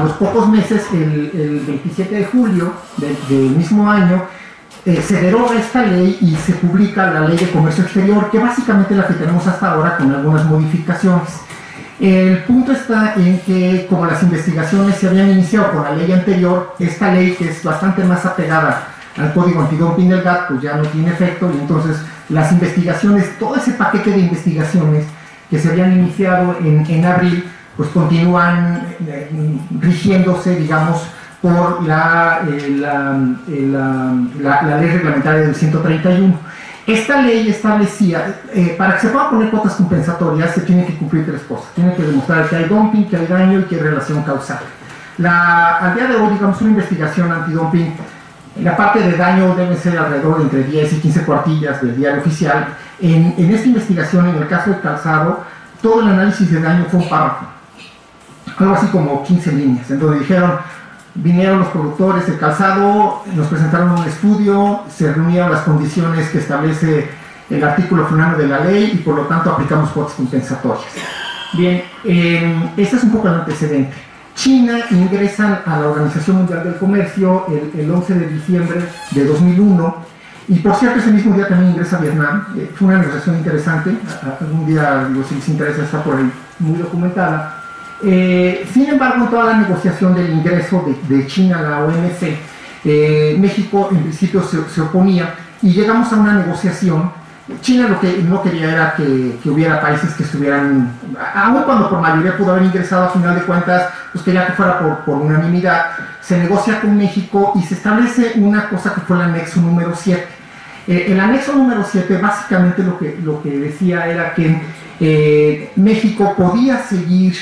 los pocos meses, el 27 de julio del mismo año, se deroga esta ley y se publica la Ley de Comercio Exterior, que básicamente es la que tenemos hasta ahora con algunas modificaciones. El punto está en que, como las investigaciones se habían iniciado con la ley anterior, esta ley, que es bastante más apegada al Código Antidumping del GATT, pues ya no tiene efecto, y entonces las investigaciones, todo ese paquete de investigaciones que se habían iniciado en abril, pues continúan rigiéndose, digamos, por la ley reglamentaria del 131. Esta ley establecía, para que se puedan poner cuotas compensatorias, se tienen que cumplir 3 cosas. Tienen que demostrar que hay dumping, que hay daño y que hay relación causal. Al día de hoy, digamos, una investigación antidumping, la parte de daño debe ser alrededor de entre 10 y 15 cuartillas del diario oficial. En esta investigación, en el caso del calzado, todo el análisis de daño fue un párrafo, algo así como 15 líneas, en donde vinieron los productores de calzado, nos presentaron un estudio, se reunieron las condiciones que establece el artículo final de la ley y por lo tanto aplicamos cuotas compensatorias. Bien, este es un poco el antecedente. China ingresa a la Organización Mundial del Comercio el 11 de diciembre de 2001, y por cierto ese mismo día también ingresa Vietnam. Fue una negociación interesante, algún día, digo, si les interesa, está por ahí muy documentada. Sin embargo, en toda la negociación del ingreso de China a la OMC, México en principio se oponía, y llegamos a una negociación. China lo que no quería era que hubiera países que estuvieran, aun cuando por mayoría pudo haber ingresado, a final de cuentas, pues quería que fuera por unanimidad. Se negocia con México y se establece una cosa que fue el anexo número 7. El anexo número 7 básicamente lo que decía era que México podía seguir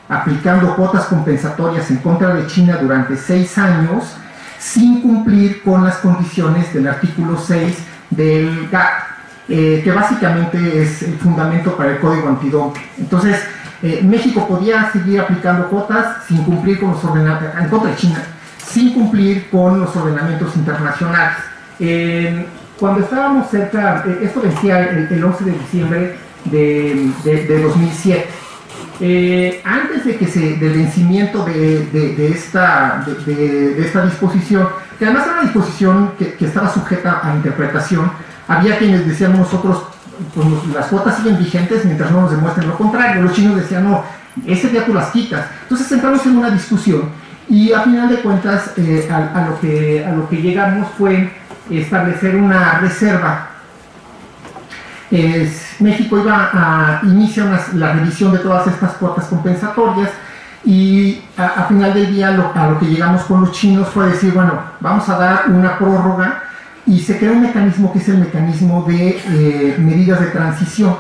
aplicando cuotas compensatorias en contra de China durante 6 años sin cumplir con las condiciones del artículo 6 del GATT, que básicamente es el fundamento para el Código Antidumping. Entonces, México podía seguir aplicando cuotas sin cumplir con los ordenamientos, en contra de China, sin cumplir con los ordenamientos internacionales. Cuando estábamos cerca, esto vencía el 11 de diciembre de 2007. Antes del vencimiento de esta disposición, que además era una disposición que estaba sujeta a interpretación, había quienes decían: nosotros, pues, las cuotas siguen vigentes mientras no nos demuestren lo contrario. Los chinos decían: no, ese día tú las quitas. Entonces entramos en una discusión y a final de cuentas a lo que llegamos fue establecer una reserva. México iba a iniciar la revisión de todas estas cuotas compensatorias, y a final del día a lo que llegamos con los chinos fue decir: bueno, vamos a dar una prórroga, y se creó un mecanismo que es el mecanismo de medidas de transición,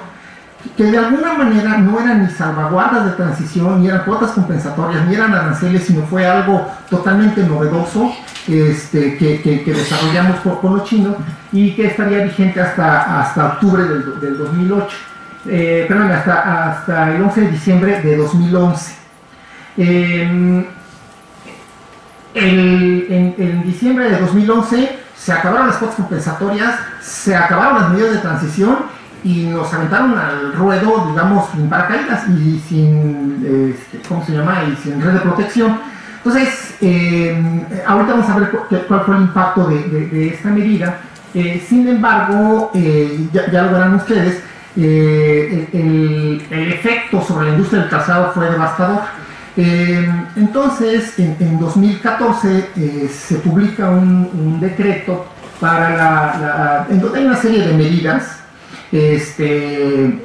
que de alguna manera no eran ni salvaguardas de transición, ni eran cuotas compensatorias, ni eran aranceles, sino fue algo totalmente novedoso que desarrollamos con los chinos, y que estaría vigente hasta octubre del 2008, perdón, hasta el 11 de diciembre de 2011. En diciembre de 2011 se acabaron las cuotas compensatorias, se acabaron las medidas de transición, y nos aventaron al ruedo, digamos, sin paracaídas y sin, ¿cómo se llama?, y sin red de protección. Entonces, ahorita vamos a ver cuál fue el impacto de esta medida. Sin embargo, ya lo verán ustedes, el efecto sobre la industria del calzado fue devastador. Entonces, en 2014 se publica un decreto en donde hay una serie de medidas que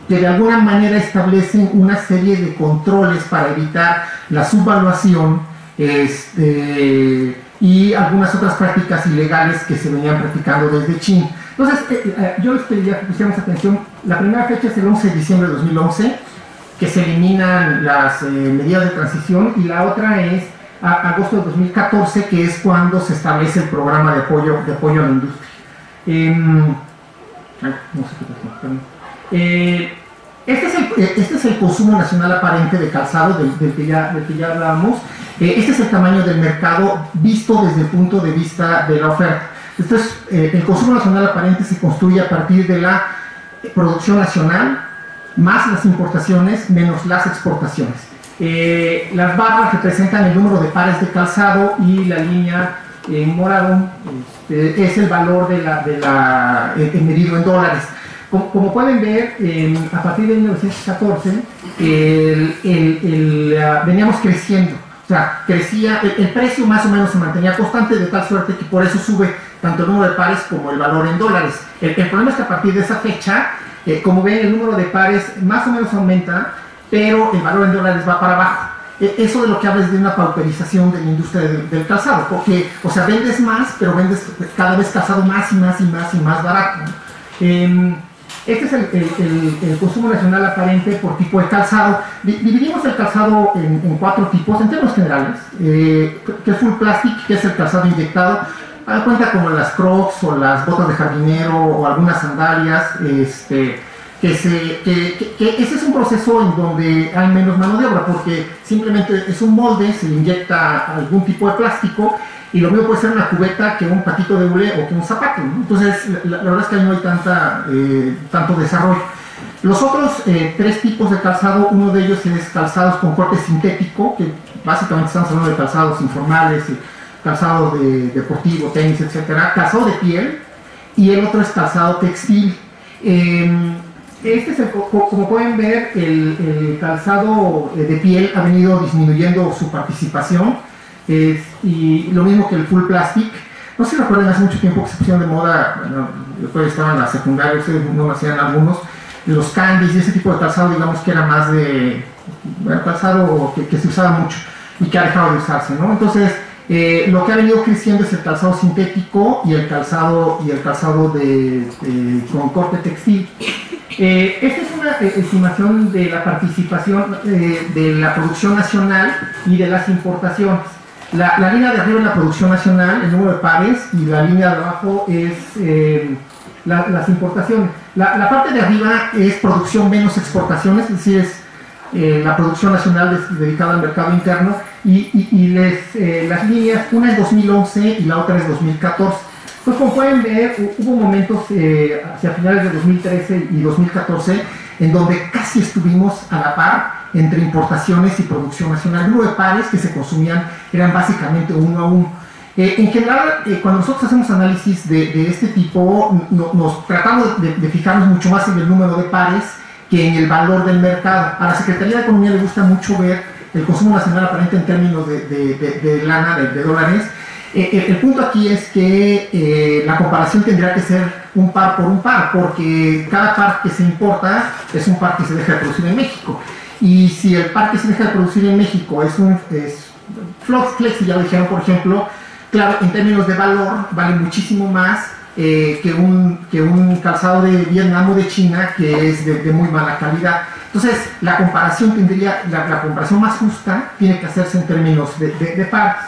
de alguna manera establecen una serie de controles para evitar la subvaluación y algunas otras prácticas ilegales que se venían practicando desde China. Entonces, yo les pediría que pusiéramos atención. La primera fecha es el 11 de diciembre de 2011, que se eliminan las medidas de transición, y la otra es agosto de 2014, que es cuando se establece el programa de apoyo a la industria. No sé qué pasó, perdón. Este es el consumo nacional aparente de calzado del que ya hablábamos. Este es el tamaño del mercado visto desde el punto de vista de la oferta. Entonces, el consumo nacional aparente se construye a partir de la producción nacional, más las importaciones, menos las exportaciones. Las barras representan el número de pares de calzado y la línea en morado es el valor medido en dólares. Como pueden ver, a partir de 1914 veníamos creciendo, o sea, crecía, el precio más o menos se mantenía constante, de tal suerte que por eso sube tanto el número de pares como el valor en dólares. El problema es que a partir de esa fecha, como ven, el número de pares más o menos aumenta, pero el valor en dólares va para abajo. Eso de lo que habla es de una pauperización de la industria del calzado, porque, o sea, vendes más, pero vendes cada vez calzado más y más y más y más barato, ¿no? Este es el consumo nacional aparente por tipo de calzado. Dividimos el calzado en 4 tipos, en términos generales, que es full plastic, que es el calzado inyectado. Cuenta como las Crocs o las botas de jardinero o algunas sandalias, ese es un proceso en donde hay menos mano de obra, porque simplemente es un molde, se le inyecta algún tipo de plástico, y lo mismo puede ser una cubeta que un patito de hule o que un zapato, ¿no? Entonces, la verdad es que ahí no hay tanto desarrollo. Los otros 3 tipos de calzado, uno de ellos es calzados con corte sintético, que básicamente estamos hablando de calzados informales, calzado deportivo, tenis, etcétera, calzado de piel, y el otro es calzado textil. Como pueden ver, el calzado de piel ha venido disminuyendo su participación, y lo mismo que el full plastic. No sé si recuerdan, hace mucho tiempo que se pusieron de moda, bueno, después estaban en la secundaria, ustedes no lo hacían algunos, los candies y ese tipo de calzado, digamos que era más de calzado que se usaba mucho y que ha dejado de usarse, ¿no? Entonces, lo que ha venido creciendo es el calzado sintético y el calzado con corte textil. Esta es una estimación de la participación de la producción nacional y de las importaciones. La línea de arriba es la producción nacional, el número de pares, y la línea de abajo es las importaciones. La parte de arriba es producción menos exportaciones, es decir, es la producción nacional dedicada al mercado interno, y las líneas, una es 2011 y la otra es 2014. Pues como pueden ver, hubo momentos hacia finales de 2013 y 2014 en donde casi estuvimos a la par entre importaciones y producción nacional. El número de pares que se consumían eran básicamente 1 a 1. En general, cuando nosotros hacemos análisis de este tipo, nos tratamos de fijarnos mucho más en el número de pares que en el valor del mercado. A la Secretaría de Economía le gusta mucho ver el consumo nacional aparente en términos de lana, de dólares. El punto aquí es que la comparación tendría que ser un par por un par, porque cada par que se importa es un par que se deja de producir en México. Y si el par que se deja de producir en México es Flex, ya lo dijeron, por ejemplo, claro, en términos de valor vale muchísimo más que un calzado de Vietnam o de China, que es de muy mala calidad. Entonces, la comparación la comparación más justa tiene que hacerse en términos de pares.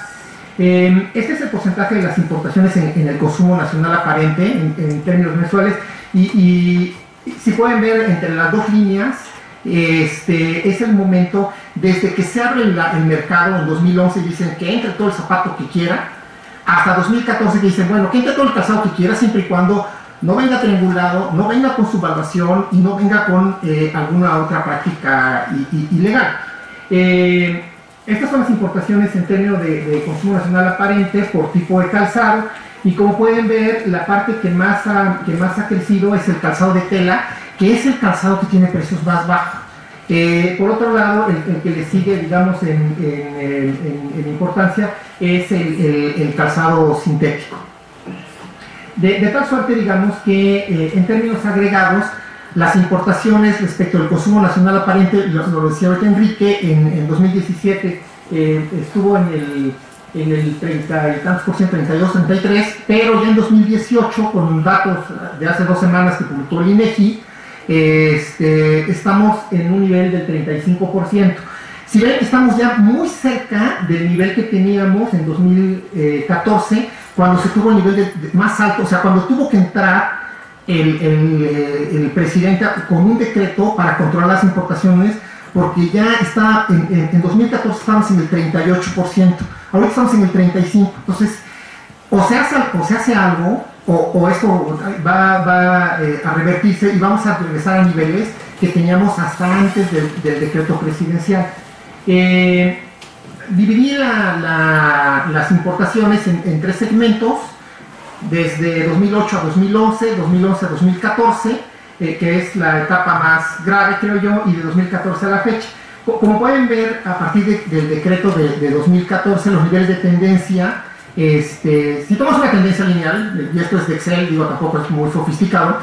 Este es el porcentaje de las importaciones en el consumo nacional aparente en términos mensuales, y si pueden ver entre las 2 líneas, es el momento desde que se abre el mercado en 2011 y dicen que entre todo el zapato que quiera, hasta 2014 que dicen, bueno, que entre todo el calzado que quiera, siempre y cuando no venga triangulado, no venga con subvaluación y no venga con alguna otra práctica ilegal. Estas son las importaciones en términos de consumo nacional aparente por tipo de calzado, y como pueden ver, la parte que más ha crecido es el calzado de tela, que es el calzado que tiene precios más bajos. Por otro lado, el que le sigue, digamos, en importancia es el calzado sintético. De tal suerte, digamos, que en términos agregados, las importaciones respecto al consumo nacional aparente, lo decía ahorita Enrique, en 2017 estuvo en el 30 y tantos por ciento, 32, 33, pero ya en 2018, con datos de hace 2 semanas que publicó el INEGI, estamos en un nivel del 35%. Si ven, estamos ya muy cerca del nivel que teníamos en 2014, cuando se tuvo el nivel más alto, o sea, cuando tuvo que entrar el presidente con un decreto para controlar las importaciones, porque ya está, en 2014 estábamos en el 38%, ahorita estamos en el 35%, entonces o se hace algo, o esto va a revertirse y vamos a regresar a niveles que teníamos hasta antes del decreto presidencial. Dividí las importaciones en 3 segmentos, desde 2008 a 2011, 2011 a 2014, que es la etapa más grave, creo yo, y de 2014 a la fecha. Como pueden ver, a partir del decreto de 2014, los niveles de tendencia, si tomamos una tendencia lineal, y esto es de Excel, digo, tampoco es muy sofisticado,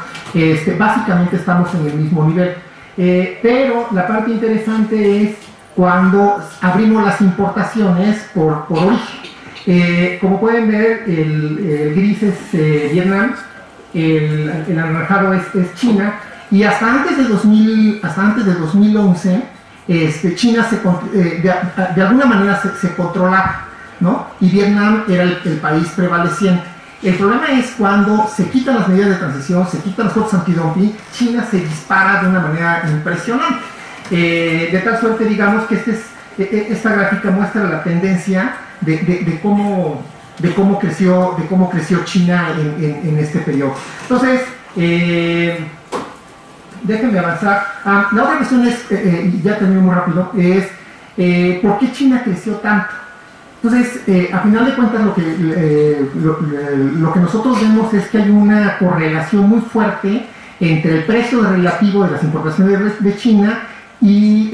básicamente estamos en el mismo nivel. Pero la parte interesante es cuando abrimos las importaciones por origen. Como pueden ver, el gris es Vietnam, el anaranjado es China, y hasta antes de 2011 China de alguna manera se controlaba, ¿no? Y Vietnam era el país prevaleciente. El problema es cuando se quitan las medidas de transición, se quitan los cuotas antidumping, China se dispara de una manera impresionante. De tal suerte, digamos, que esta gráfica muestra la tendencia de cómo creció China en este periodo. Entonces, déjenme avanzar. La otra cuestión es, ya termino muy rápido, es ¿por qué China creció tanto? Entonces, a final de cuentas, lo que nosotros vemos es que hay una correlación muy fuerte entre el precio relativo de las importaciones de China y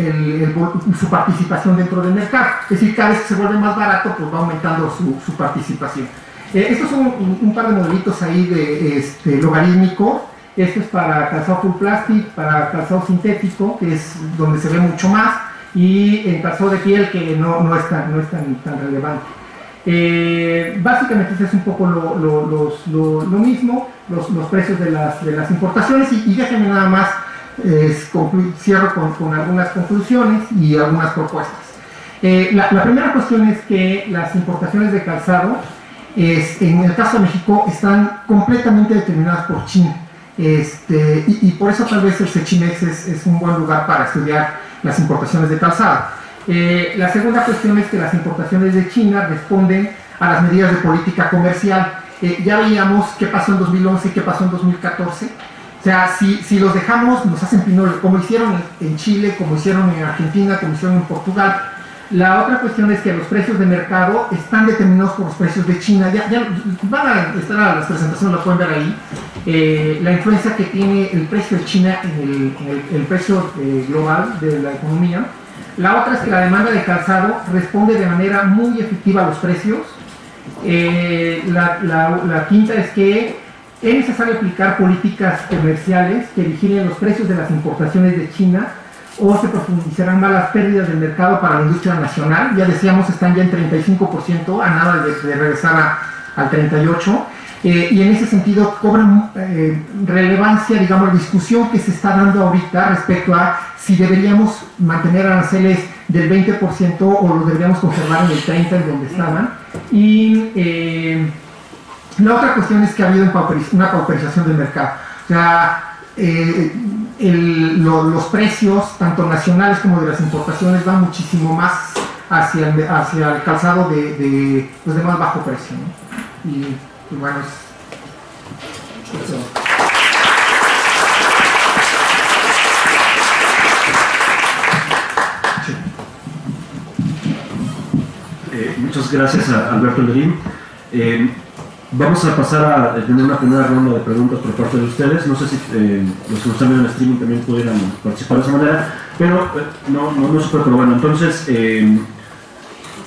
su participación dentro del mercado. Es decir, cada vez que se vuelve más barato, pues va aumentando su participación. Estos son un par de modelitos ahí de logarítmicos. Esto es para calzado full plastic, para calzado sintético, que es donde se ve mucho más, y en calzado de piel, que no es tan relevante. Básicamente es un poco lo mismo, los precios de las importaciones, y déjenme nada más cierro con algunas conclusiones y algunas propuestas. La primera cuestión es que las importaciones de calzado, en el caso de México, están completamente determinadas por China. Y por eso tal vez el Sechimex es un buen lugar para estudiar las importaciones de calzado. La segunda cuestión es que las importaciones de China responden a las medidas de política comercial. Ya veíamos qué pasó en 2011 y qué pasó en 2014. O sea, si los dejamos, nos hacen pinole, como hicieron en Chile, como hicieron en Argentina, como hicieron en Portugal. La otra cuestión es que los precios de mercado están determinados por los precios de China. Ya van a estar a las presentaciones, lo pueden ver ahí. La influencia que tiene el precio de China en el precio global de la economía. La otra es que la demanda de calzado responde de manera muy efectiva a los precios. La quinta es que es necesario aplicar políticas comerciales que vigilen los precios de las importaciones de China, o se profundizarán más las pérdidas del mercado para la industria nacional. Ya decíamos, están ya en 35%, a nada de regresar al 38%, y en ese sentido cobran relevancia, digamos, la discusión que se está dando ahorita respecto a si deberíamos mantener aranceles del 20% o los deberíamos conservar en el 30%, en donde estaban. Y la otra cuestión es que ha habido una pauperización del mercado. O sea, los precios, tanto nacionales como de las importaciones, van muchísimo más hacia el calzado de más bajo precio, ¿no? Y bueno, eso. Muchas gracias a Alberto Lerín. Vamos a pasar a tener una primera ronda de preguntas por parte de ustedes. No sé si los que nos están viendo en streaming también pudieran participar de esa manera, pero no supe, pero bueno, entonces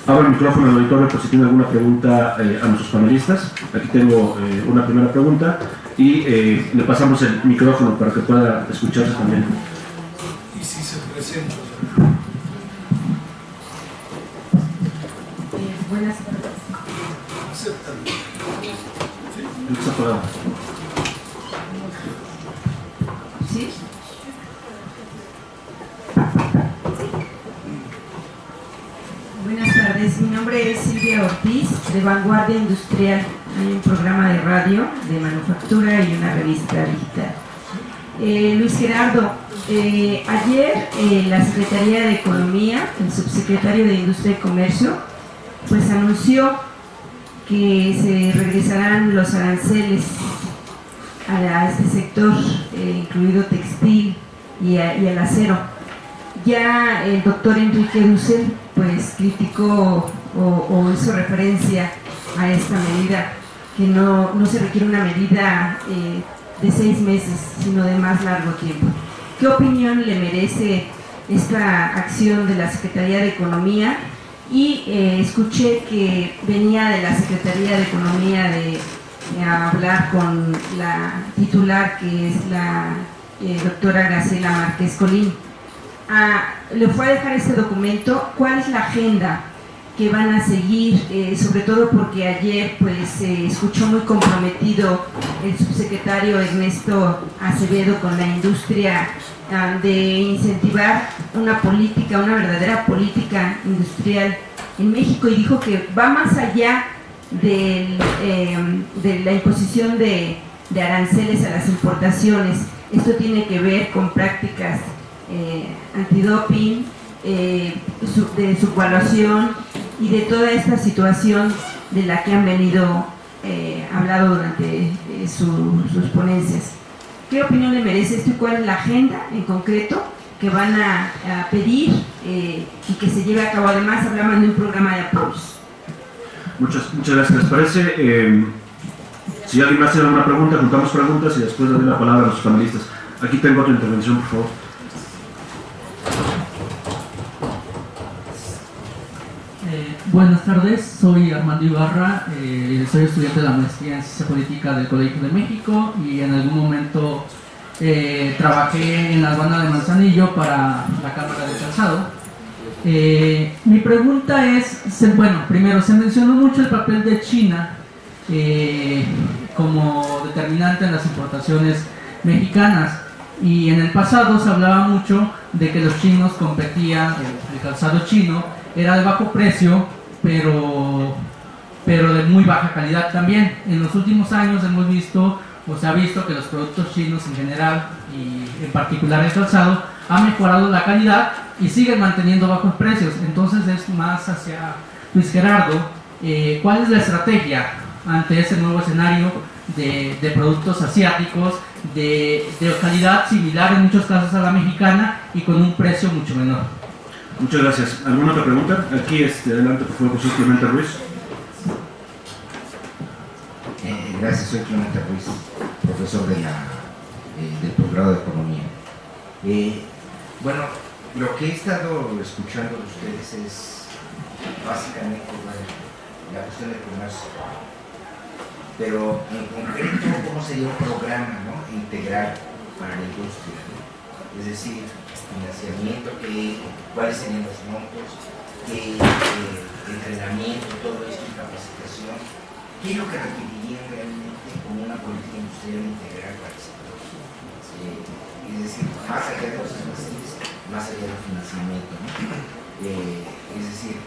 abro el micrófono al auditorio por si tienen alguna pregunta a nuestros panelistas. Aquí tengo una primera pregunta y le pasamos el micrófono para que pueda escucharse también. Y si se presenta. Buenas tardes. ¿Sí? tardes, mi nombre es Silvia Ortiz, de Vanguardia Industrial. Hay un programa de radio de manufactura y una revista digital. Luis Gerardo, ayer la Secretaría de Economía, el subsecretario de Industria y Comercio, pues anunció que se regresarán los aranceles a este sector, incluido textil y al acero. Ya el doctor Enrique Dussel pues criticó o hizo referencia a esta medida, que no se requiere una medida de 6 meses, sino de más largo tiempo. ¿Qué opinión le merece esta acción de la Secretaría de Economía? Y escuché que venía de la Secretaría de Economía de hablar con la titular, que es la doctora Graciela Márquez Colín. Le fue a dejar este documento. ¿Cuál es la agenda que van a seguir? Sobre todo porque ayer pues se escuchó muy comprometido el subsecretario Ernesto Acevedo con la industria, de incentivar una política, una verdadera política industrial en México, y dijo que va más allá de la imposición de aranceles a las importaciones. Esto tiene que ver con prácticas antidoping, de subvaluación y de toda esta situación de la que han venido hablando durante sus ponencias. ¿Qué opinión le merece esto y cuál es la agenda en concreto que van a pedir y que se lleve a cabo? Además, hablamos de un programa de apoyos. Muchas gracias. ¿Les parece? Si alguien más tiene alguna pregunta, juntamos preguntas y después le doy la palabra a los panelistas. Aquí tengo otra intervención, por favor. Buenas tardes, soy Armando Ibarra, soy estudiante de la maestría en Ciencia Política del Colegio de México y en algún momento trabajé en la aduana de Manzanillo para la Cámara de Calzado. Mi pregunta es, bueno, primero, se mencionó mucho el papel de China como determinante en las importaciones mexicanas, y en el pasado se hablaba mucho de que los chinos competían, el calzado chino era de bajo precio, pero de muy baja calidad también. En los últimos años hemos visto, o se ha visto, que los productos chinos en general y en particular el calzado ha mejorado la calidad y siguen manteniendo bajos precios. Entonces es más hacia Luis Gerardo, ¿cuál es la estrategia ante ese nuevo escenario de productos asiáticos de calidad similar en muchos casos a la mexicana y con un precio mucho menor? Muchas gracias. ¿Alguna otra pregunta? Aquí, adelante, por favor, José Clemente Ruiz. Gracias, soy Clemente Ruiz, profesor del posgrado de Economía. Bueno, lo que he estado escuchando de ustedes es básicamente la cuestión de comercio, pero en concreto, ¿cómo sería un programa, ¿no?, integral para la industria, ¿no? Es decir, financiamiento, cuáles serían los montos, entrenamiento, todo esto, capacitación. ¿Qué es lo que requerirían realmente como una política industrial integral para el sector? Es decir, más allá de los almacenes, más allá del financiamiento, ¿no? Es decir,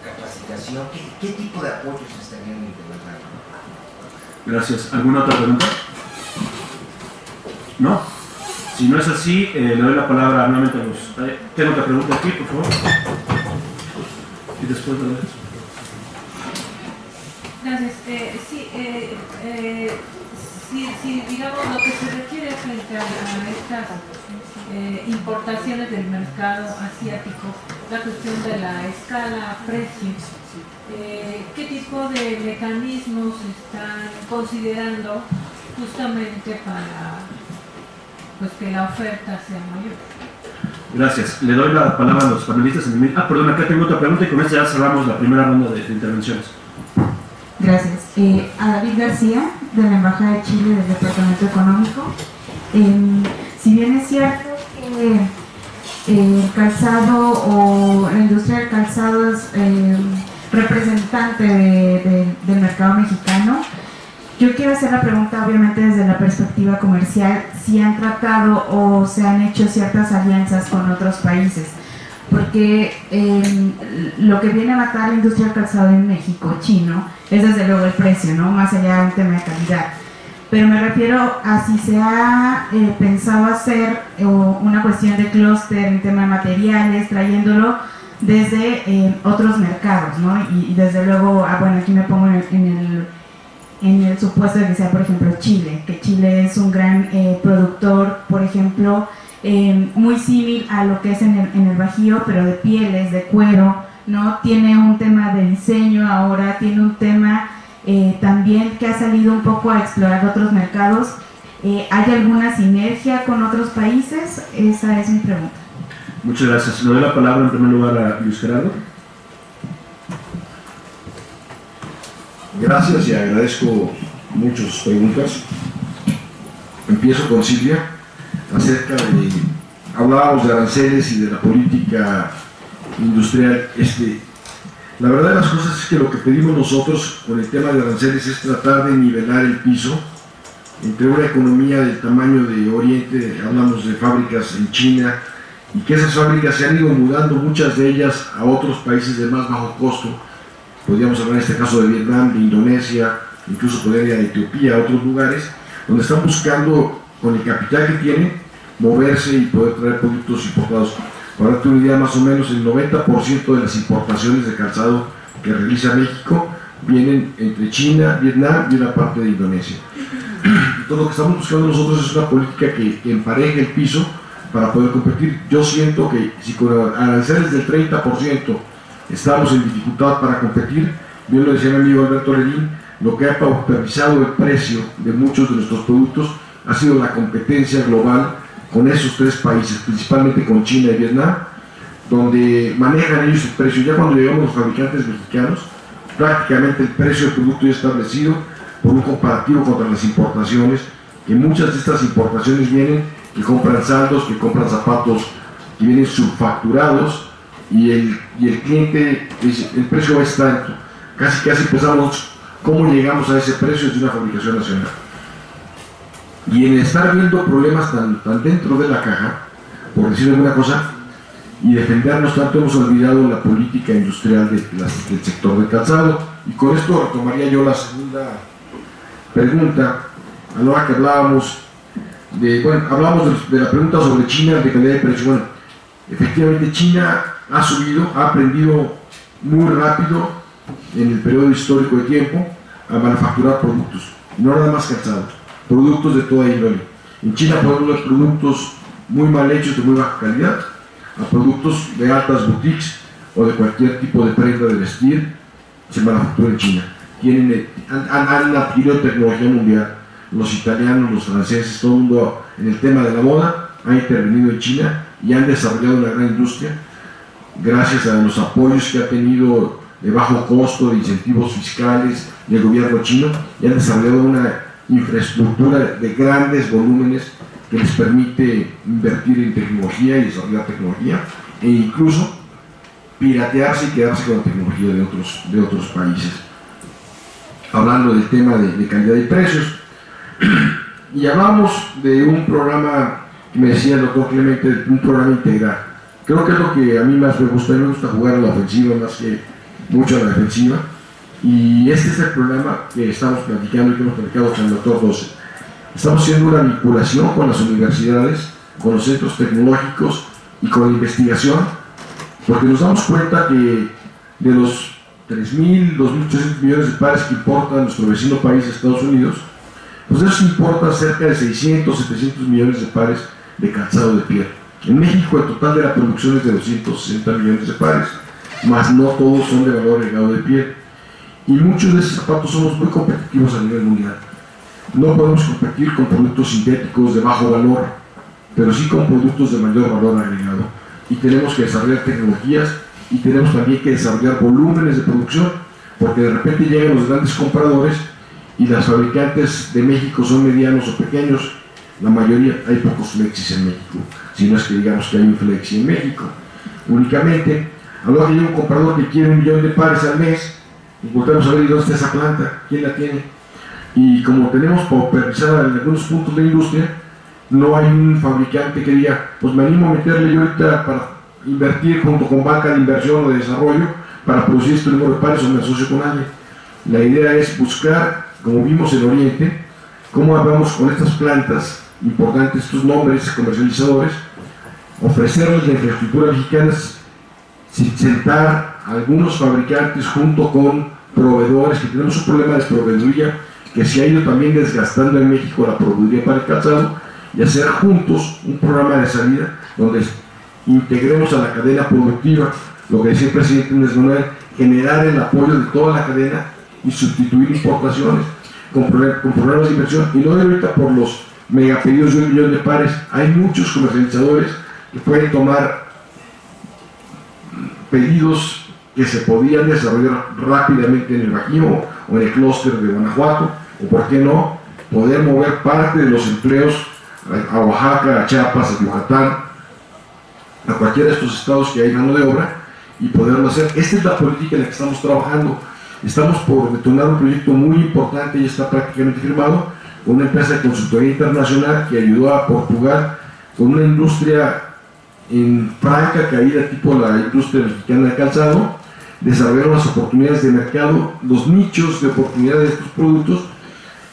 capacitación, ¿qué tipo de apoyos estarían implementando? Gracias. ¿Alguna otra pregunta? ¿No? Si no es así, le doy la palabra nuevamente a los... Tengo otra pregunta aquí, por favor. Y después de eso. Gracias. Sí, digamos, lo que se requiere frente a estas importaciones del mercado asiático, la cuestión de la escala precio, ¿qué tipo de mecanismos están considerando justamente para que la oferta sea mayor? Gracias. Le doy la palabra a los panelistas. Perdón, acá tengo otra pregunta y con esta ya cerramos la primera ronda de intervenciones. Gracias. A David García, de la Embajada de Chile, del Departamento Económico. Si bien es cierto que el calzado o la industria del calzado es representante del mercado mexicano, yo quiero hacer la pregunta, obviamente desde la perspectiva comercial, si han tratado o se han hecho ciertas alianzas con otros países, porque lo que viene a matar la industria del calzado en México, chino, es desde luego el precio, ¿no? Más allá de un tema de calidad. Pero me refiero a si se ha pensado hacer una cuestión de clúster en tema de materiales, trayéndolo desde otros mercados, ¿no? Y desde luego, bueno, aquí me pongo en el supuesto de que sea, por ejemplo, Chile, que Chile es un gran productor, por ejemplo, muy similar a lo que es en el Bajío, pero de pieles, de cuero, ¿no? Tiene un tema de diseño ahora, tiene un tema también que ha salido un poco a explorar otros mercados. ¿Hay alguna sinergia con otros países? Esa es mi pregunta. Muchas gracias. Le doy la palabra en primer lugar a Luis Gerardo. Gracias y agradezco mucho sus preguntas. Empiezo con Silvia, acerca de, hablábamos de aranceles y de la política industrial. La verdad de las cosas es que lo que pedimos nosotros con el tema de aranceles es tratar de nivelar el piso entre una economía del tamaño de Oriente, hablamos de fábricas en China, y que esas fábricas se han ido mudando, muchas de ellas, a otros países de más bajo costo. Podríamos hablar en este caso de Vietnam, de Indonesia, incluso podría ir a Etiopía, a otros lugares, donde están buscando, con el capital que tienen, moverse y poder traer productos importados. Para darte una idea, más o menos el 90% de las importaciones de calzado que realiza México vienen entre China, Vietnam y una parte de Indonesia. Entonces lo que estamos buscando nosotros es una política que empareje el piso para poder competir. Yo siento que si con aranceles del 30% estamos en dificultad para competir, bien lo decía mi amigo Alberto Ledín, lo que ha pauperizado el precio de muchos de nuestros productos ha sido la competencia global con esos tres países, principalmente con China y Vietnam, donde manejan ellos el precio. Ya cuando llegamos los fabricantes mexicanos, prácticamente el precio del producto ya establecido por un comparativo contra las importaciones, que muchas de estas importaciones vienen que compran saldos, que compran zapatos que vienen subfacturados, y el cliente dice, el precio es tanto. Casi pensamos cómo llegamos a ese precio de una fabricación nacional. Y en estar viendo problemas tan dentro de la caja, por decir alguna cosa, y defendernos tanto, hemos olvidado la política industrial del sector del calzado. Y con esto retomaría yo la segunda pregunta, a la hora que hablábamos de la pregunta sobre China, de calidad de precio. Bueno, efectivamente China ha subido, ha aprendido muy rápido en el periodo histórico de tiempo a manufacturar productos, no nada más calzado, productos de toda índole. En China podemos ver productos muy mal hechos, de muy baja calidad, a productos de altas boutiques o de cualquier tipo de prenda de vestir, se manufactura en China. Han adquirido tecnología mundial, los italianos, los franceses, todo el mundo en el tema de la moda ha intervenido en China y han desarrollado una gran industria gracias a los apoyos que ha tenido de bajo costo, de incentivos fiscales del gobierno chino, y han desarrollado una infraestructura de grandes volúmenes que les permite invertir en tecnología y desarrollar tecnología, e incluso piratearse y quedarse con la tecnología de otros países. Hablando del tema de calidad y precios, y hablamos de un programa que me decía el doctor Clemente, un programa integral. Creo que es lo que a mí más me gusta jugar a la ofensiva más que mucho a la defensiva, y este es el programa que estamos platicando y que hemos platicado con el doctor Rose. Estamos haciendo una vinculación con las universidades, con los centros tecnológicos y con la investigación, porque nos damos cuenta que de los 3.000, 2.800 millones de pares que importa nuestro vecino país, Estados Unidos, pues de eso importa cerca de 600, 700 millones de pares de calzado de piel. En México el total de la producción es de 260 millones de pares, más no todos son de valor agregado de piel. Y muchos de esos zapatos somos muy competitivos a nivel mundial. No podemos competir con productos sintéticos de bajo valor, pero sí con productos de mayor valor agregado. Y tenemos que desarrollar tecnologías y tenemos también que desarrollar volúmenes de producción, porque de repente llegan los grandes compradores y las fabricantes de México son medianos o pequeños. La mayoría, hay pocos flexis en México, si no es que digamos que hay un flexi en México. Únicamente, a lo que llega un comprador que quiere 1 millón de pares al mes, y volvemos a ver dónde está esa planta, quién la tiene. Y como tenemos pauperizada en algunos puntos de la industria, no hay un fabricante que diga, pues me animo a meterle yo ahorita para invertir junto con banca de inversión o de desarrollo para producir este número de pares o me asocio con alguien. La idea es buscar, como vimos en Oriente, cómo hablamos con estas plantas importantes, estos nombres comercializadores, ofrecerles la infraestructura mexicana, sentar a algunos fabricantes junto con proveedores, que tenemos un problema de proveeduría que se ha ido también desgastando en México, la proveeduría para el calzado, y hacer juntos un programa de salida donde integremos a la cadena productiva, lo que decía el presidente Andrés Manuel, generar el apoyo de toda la cadena y sustituir importaciones con programas de inversión, y no de ahorita por los megapedidos de 1 millón de pares. Hay muchos comercializadores que pueden tomar pedidos que se podían desarrollar rápidamente en el Bajío o en el clúster de Guanajuato, o por qué no, poder mover parte de los empleos a Oaxaca, a Chiapas, a Yucatán, a cualquiera de estos estados que hay mano de obra, y poderlo hacer. Esta es la política en la que estamos trabajando. Estamos por detonar un proyecto muy importante y está prácticamente firmado con una empresa de consultoría internacional que ayudó a Portugal con una industria en franca caída tipo la industria mexicana de calzado. Desarrollaron las oportunidades de mercado, los nichos de oportunidad de estos productos.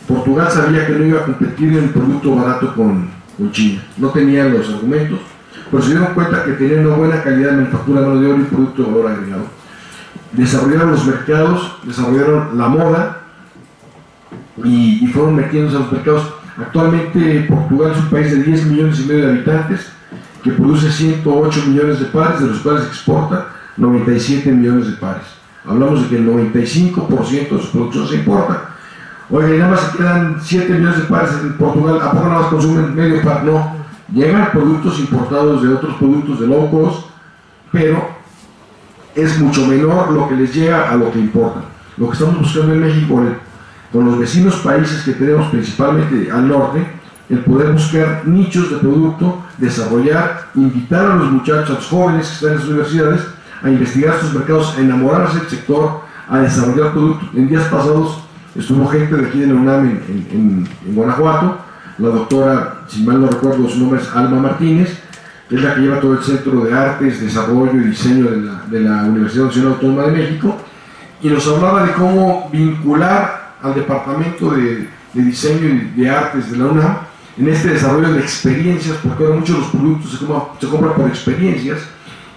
Portugal sabía que no iba a competir en el producto barato con China, no tenían los argumentos, pero se dieron cuenta que tenían una buena calidad de manufactura, mano de obra y producto de valor agregado. Desarrollaron los mercados, desarrollaron la moda y fueron metiéndose a los mercados. Actualmente Portugal es un país de 10,5 millones de habitantes que produce 108 millones de pares, de los cuales exporta 97 millones de pares. Hablamos de que el 95% de su producción se importa. Oiga, y nada más se quedan 7 millones de pares en Portugal, ¿a poco nada más consumen medio par? No, llegan productos importados de otros productos de low cost, pero es mucho menor lo que les llega a lo que importa. Lo que estamos buscando en México, con los vecinos países que tenemos principalmente al norte, el poder buscar nichos de producto, desarrollar, invitar a los muchachos, a los jóvenes que están en las universidades, a investigar estos mercados, a enamorarse del sector, a desarrollar productos. En días pasados estuvo gente de aquí de la UNAM en Guanajuato, la doctora, si mal no recuerdo su nombre, es Alma Martínez, que es la que lleva todo el Centro de Artes, Desarrollo y Diseño de la Universidad Nacional Autónoma de México, y nos hablaba de cómo vincular al Departamento de Diseño y de Artes de la UNAM en este desarrollo de experiencias, porque ahora muchos de los productos se compran por experiencias,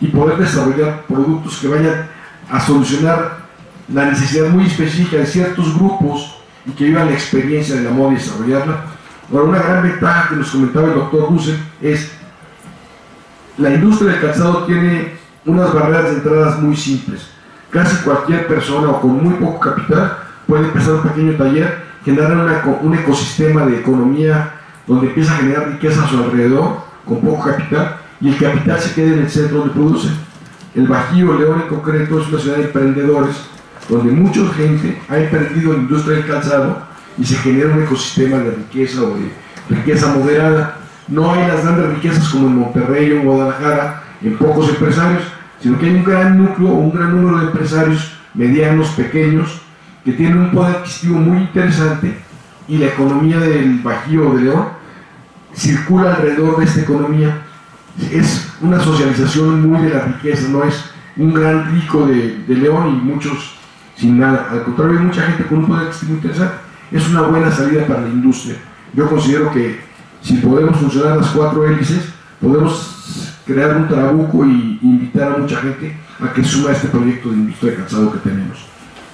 y poder desarrollar productos que vayan a solucionar la necesidad muy específica de ciertos grupos y que vivan la experiencia de la moda y desarrollarla. Ahora, una gran ventaja que nos comentaba el doctor Russell es la industria del calzado tiene unas barreras de entradas muy simples. Casi cualquier persona o con muy poco capital puede empezar un pequeño taller, generar un ecosistema de economía donde empieza a generar riqueza a su alrededor con poco capital, y el capital se queda en el centro donde produce. El Bajío, León en concreto, es una ciudad de emprendedores donde mucha gente ha emprendido en la industria del calzado y se genera un ecosistema de riqueza o de riqueza moderada. No hay las grandes riquezas como en Monterrey o en Guadalajara, en pocos empresarios, sino que hay un gran núcleo o un gran número de empresarios medianos, pequeños, que tienen un poder adquisitivo muy interesante, y la economía del Bajío o de León circula alrededor de esta economía. Es una socialización muy de la riqueza, no es un gran rico de León y muchos sin nada. Al contrario, hay mucha gente con un poder adquisitivo interesante. Es una buena salida para la industria. Yo considero que si podemos funcionar las 4 hélices, podemos crear un trabuco y invitar a mucha gente a que suma este proyecto de industria de calzado que tenemos.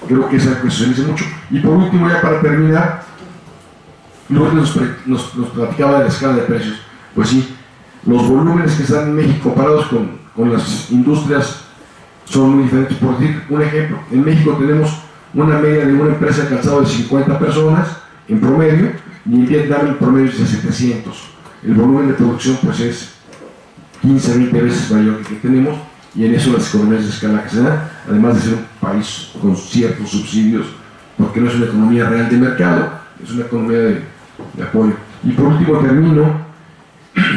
Creo que es algo que se dice mucho. Y por último, ya para terminar, Lourdes nos platicaba de la escala de precios. Pues sí, los volúmenes que están en México comparados con las industrias son muy diferentes. Por decir un ejemplo, en México tenemos una media de una empresa de calzado de 50 personas en promedio, y en Vietnam el promedio es de 700. El volumen de producción pues es 15, 20 veces mayor que tenemos, y en eso las economías de escala que se dan, además de ser un país con ciertos subsidios, porque no es una economía real de mercado, es una economía de apoyo. Y por último termino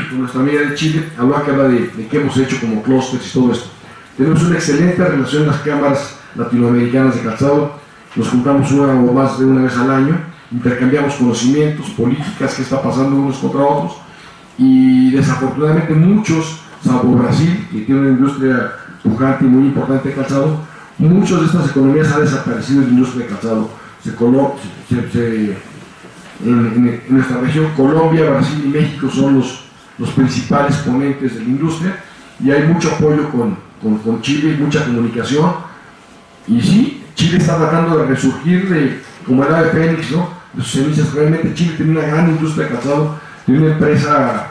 con nuestra amiga de Chile, habla de qué hemos hecho como clústeres y todo esto. Tenemos una excelente relación en las cámaras latinoamericanas de calzado, nos juntamos una o más de una vez al año, intercambiamos conocimientos, políticas, qué está pasando unos contra otros, y desafortunadamente muchos salvo Brasil, que tiene una industria pujante y muy importante de calzado, muchas de estas economías han desaparecido de la industria de calzado. En nuestra región, Colombia, Brasil y México son los principales ponentes de la industria, y hay mucho apoyo con Chile, mucha comunicación, y sí, Chile está tratando de resurgir como el ave fénix, ¿no? De sus cenizas. Realmente Chile tiene una gran industria de calzado, tiene una empresa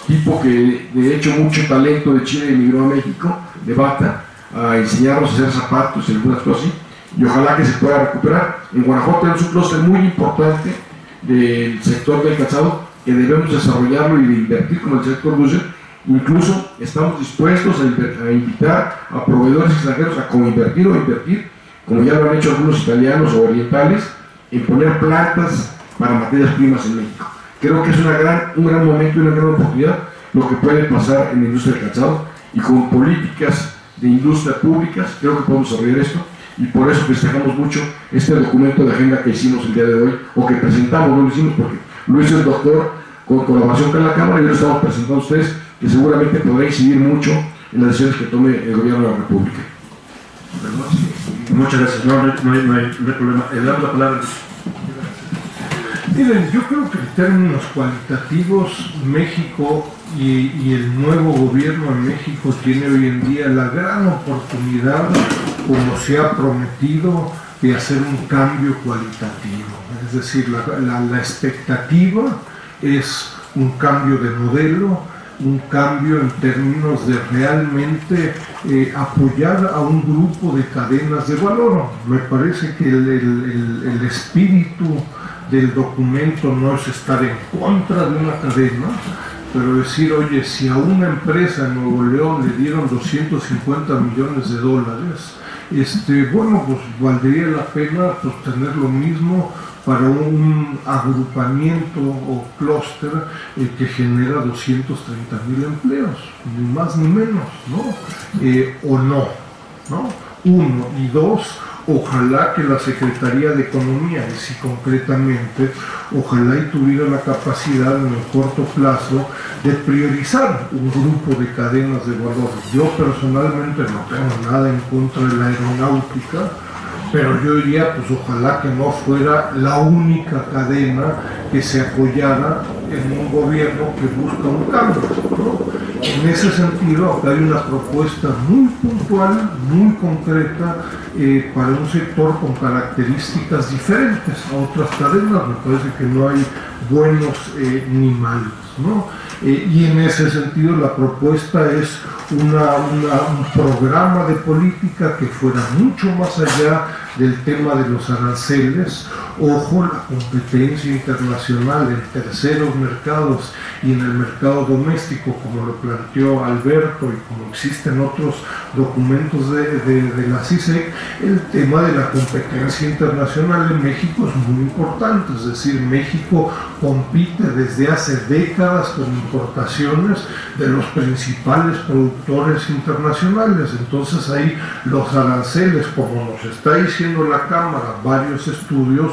tipo que de hecho mucho talento de Chile emigró a México, de Bata, a enseñarnos a hacer zapatos y algunas cosas así, y ojalá que se pueda recuperar. En Guanajuato tenemos un clúster muy importante del sector del calzado que debemos desarrollarlo y de invertir como el sector luce. Incluso estamos dispuestos a invitar a proveedores extranjeros a co-invertir o invertir, como ya lo han hecho algunos italianos o orientales, en poner plantas para materias primas en México. Creo que es un gran momento y una gran oportunidad lo que puede pasar en la industria del calzado, y con políticas de industria públicas creo que podemos desarrollar esto, y por eso festejamos mucho este documento de agenda que hicimos el día de hoy, o que presentamos, no lo hicimos porque lo hizo el doctor con colaboración con la Cámara, y lo estamos presentando a ustedes, que seguramente podrá incidir mucho en las decisiones que tome el gobierno de la República. Muchas gracias, no hay problema. Le damos la palabra. Miren, yo creo que en términos cualitativos, México y el nuevo gobierno de México tiene hoy en día la gran oportunidad, como se ha prometido, de hacer un cambio cualitativo. Es decir, la expectativa es un cambio de modelo, un cambio en términos de realmente apoyar a un grupo de cadenas de valor. Me parece que el espíritu del documento no es estar en contra de una cadena, pero decir, oye, si a una empresa en Nuevo León le dieron 250 millones de dólares, bueno, pues valdría la pena pues, tener lo mismo para un agrupamiento o clúster que genera 230,000 empleos, ni más ni menos, ¿no? O no, ¿no? Uno, y dos, ojalá que la Secretaría de Economía, y sí concretamente, ojalá y tuviera la capacidad en el corto plazo de priorizar un grupo de cadenas de valor. Yo personalmente no tengo nada en contra de la aeronáutica, pero yo diría, pues ojalá que no fuera la única cadena que se apoyara en un gobierno que busca un cambio, ¿no? En ese sentido, acá hay una propuesta muy puntual, muy concreta, para un sector con características diferentes a otras cadenas. Me parece que no hay buenos ni malos, ¿no? Y en ese sentido la propuesta es un programa de política que fuera mucho más allá del tema de los aranceles. Ojo, la competencia internacional en terceros mercados y en el mercado doméstico, como lo planteó Alberto y como existen otros documentos de la CISEC, el tema de la competencia internacional en México es muy importante. Es decir, México compite desde hace décadas con importaciones de los principales productores internacionales. Entonces ahí los aranceles, como nos está diciendo la Cámara, varios estudios,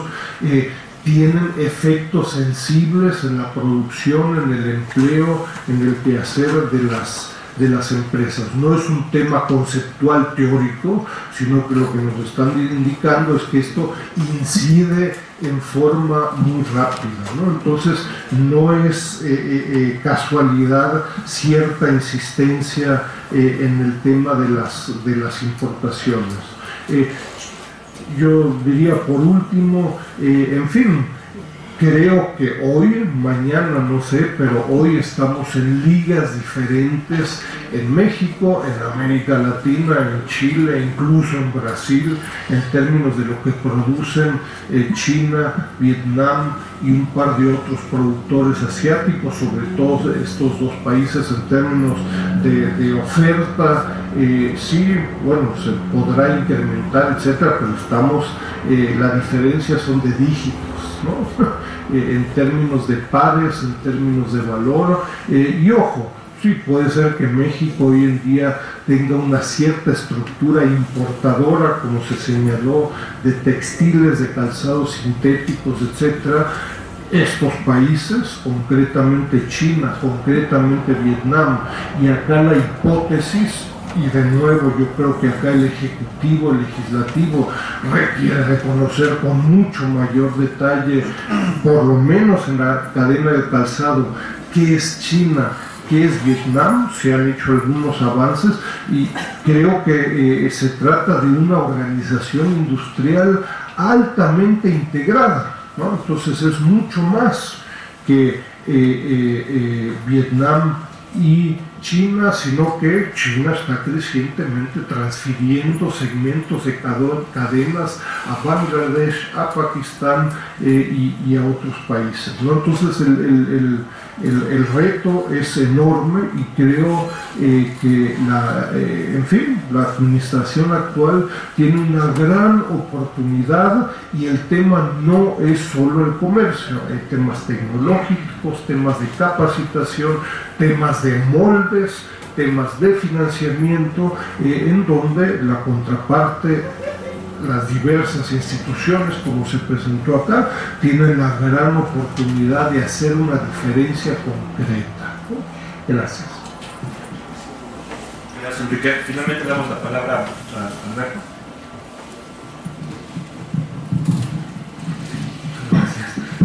tienen efectos sensibles en la producción, en el empleo, en el quehacer de las empresas. No es un tema conceptual teórico, sino que lo que nos están indicando es que esto incide en forma muy rápida, ¿no? Entonces no es casualidad cierta insistencia en el tema de las importaciones. Yo diría por último, en fin, creo que hoy, mañana no sé, pero hoy estamos en ligas diferentes en México, en América Latina, en Chile, incluso en Brasil, en términos de lo que producen China, Vietnam y un par de otros productores asiáticos, sobre todo estos dos países en términos de oferta. Sí, bueno, se podrá incrementar, etcétera, pero estamos, la diferencia son de dígitos, ¿no? En términos de pares, en términos de valor, y ojo, sí puede ser que México hoy en día tenga una cierta estructura importadora, como se señaló, de textiles, de calzados sintéticos, etcétera, estos países, concretamente China, concretamente Vietnam, y acá la hipótesis, y de nuevo yo creo que acá el Ejecutivo, el Legislativo requiere reconocer con mucho mayor detalle, por lo menos en la cadena del calzado, qué es China, qué es Vietnam. Se han hecho algunos avances y creo que se trata de una organización industrial altamente integrada, ¿no? Entonces es mucho más que Vietnam y China, sino que China está crecientemente transfiriendo segmentos de cadenas a Bangladesh, a Pakistán y a otros países, ¿no? Entonces el reto es enorme y creo que en fin, la administración actual tiene una gran oportunidad, y el tema no es solo el comercio, hay temas tecnológicos, temas de capacitación, temas de moldes, temas de financiamiento, en donde la contraparte, las diversas instituciones, como se presentó acá, tienen la gran oportunidad de hacer una diferencia concreta. Gracias. Gracias, Enrique. Finalmente damos la palabra a Alberto.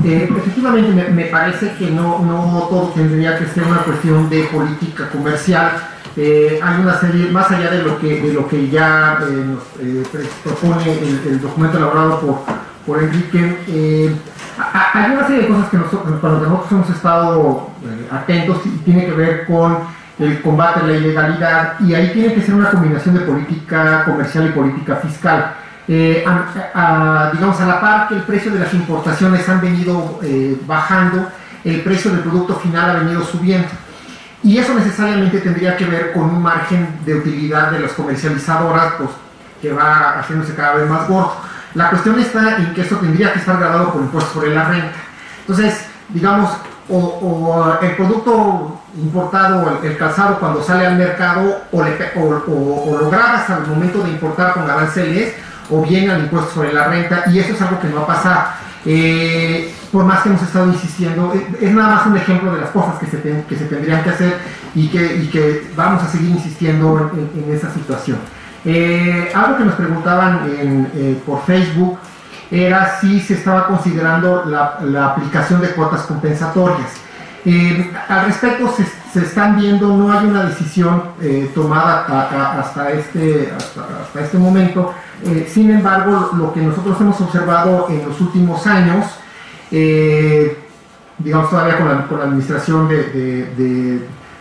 Efectivamente, me parece que no todo tendría que ser una cuestión de política comercial. Hay una serie, más allá de lo que ya nos propone el documento elaborado por Enrique, hay una serie de cosas que nosotros hemos estado atentos, y tiene que ver con el combate a la ilegalidad, y ahí tiene que ser una combinación de política comercial y política fiscal. Digamos, a la par que el precio de las importaciones han venido bajando, el precio del producto final ha venido subiendo, y eso necesariamente tendría que ver con un margen de utilidad de las comercializadoras, pues, que va haciéndose cada vez más gordo. La cuestión está en que esto tendría que estar gravado por impuestos sobre la renta. Entonces, digamos, o el producto importado, el calzado, cuando sale al mercado, o lo gravas al momento de importar con aranceles, o bien al impuesto sobre la renta, y eso es algo que no va a pasar. Por más que hemos estado insistiendo, es nada más un ejemplo de las cosas que se tendrían que hacer, y que vamos a seguir insistiendo en esa situación. Algo que nos preguntaban por Facebook era si se estaba considerando la aplicación de cuotas compensatorias. Al respecto se están viendo, no hay una decisión tomada hasta este momento. Sin embargo, lo que nosotros hemos observado en los últimos años, digamos todavía con la administración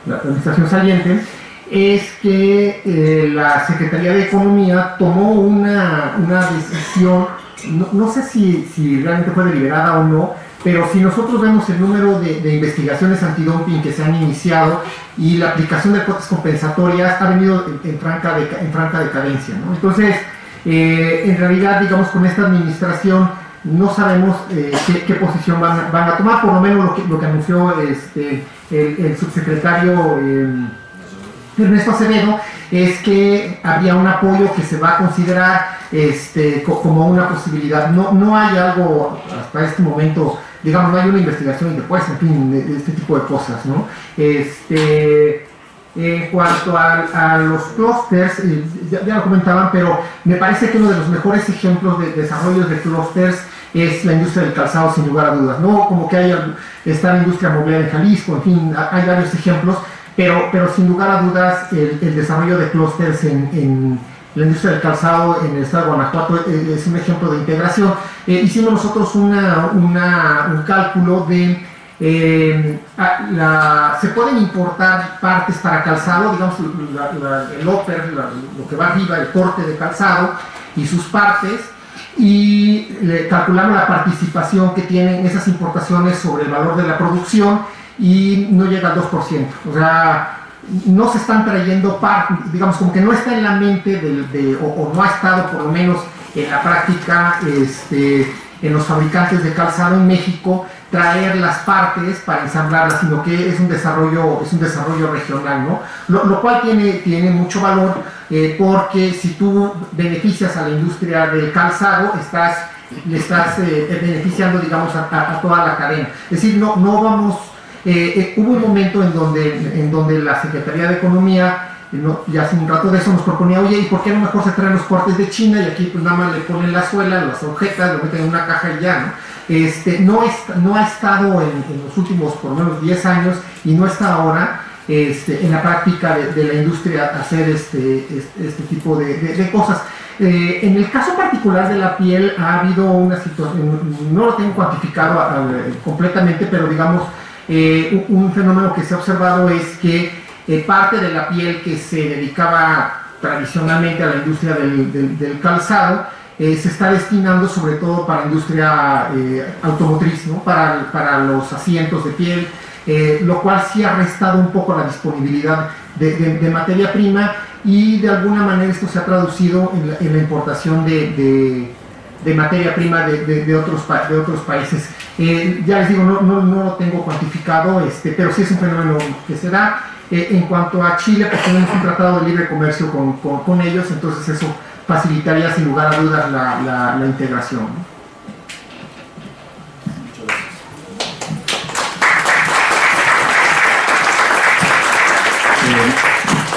la administración saliente, es que la Secretaría de Economía tomó una decisión, no sé si realmente fue deliberada o no, pero si nosotros vemos el número de investigaciones antidumping que se han iniciado, y la aplicación de cuotas compensatorias ha venido en franca decadencia, ¿no? Entonces, en realidad, digamos, con esta administración no sabemos qué posición van a tomar. Por lo menos lo que anunció el subsecretario Ernesto Acevedo es que habría un apoyo que se va a considerar como una posibilidad. No hay algo hasta este momento, digamos, no hay una investigación interpuesta, en fin, de este tipo de cosas, ¿no? En cuanto a los clústeres, ya lo comentaban, pero me parece que uno de los mejores ejemplos de desarrollos de clústeres es la industria del calzado, sin lugar a dudas, ¿no? Como que está la industria mobiliaria en Jalisco, en fin, hay varios ejemplos, pero sin lugar a dudas el desarrollo de clústeres en la industria del calzado en el estado de Guanajuato es un ejemplo de integración. Hicimos nosotros un cálculo de se pueden importar partes para calzado, digamos el upper, lo que va arriba, el corte de calzado y sus partes, y calculamos la participación que tienen esas importaciones sobre el valor de la producción, y no llega al 2%. O sea, no se están trayendo digamos, como que no está en la mente o no ha estado por lo menos en la práctica en los fabricantes de calzado en México traer las partes para ensamblarlas, sino que es un desarrollo regional, ¿no? Lo cual tiene mucho valor, porque si tú beneficias a la industria del calzado, estás le estás beneficiando, digamos, a toda la cadena. Es decir, no vamos, hubo un momento en donde la Secretaría de Economía, ya hace un rato de eso, nos proponía, oye, ¿y por qué a lo mejor se traen los cortes de China y aquí pues nada más le ponen la suela, las agujetas, lo meten en una caja y ya, ¿no? No ha estado en los últimos por lo menos 10 años y no está ahora en la práctica de la industria hacer este tipo de cosas. En el caso particular de la piel ha habido una situación, no lo tengo cuantificado completamente, pero digamos, un fenómeno que se ha observado es que parte de la piel que se dedicaba tradicionalmente a la industria del calzado se está destinando sobre todo para la industria automotriz, ¿no? Para los asientos de piel, lo cual sí ha restado un poco la disponibilidad de materia prima, y de alguna manera esto se ha traducido en la importación de materia prima de otros países. Ya les digo, no lo tengo cuantificado, pero sí es un fenómeno que se da. En cuanto a Chile, pues tenemos un tratado de libre comercio con ellos, entonces eso facilitaría sin lugar a dudas la integración, ¿no?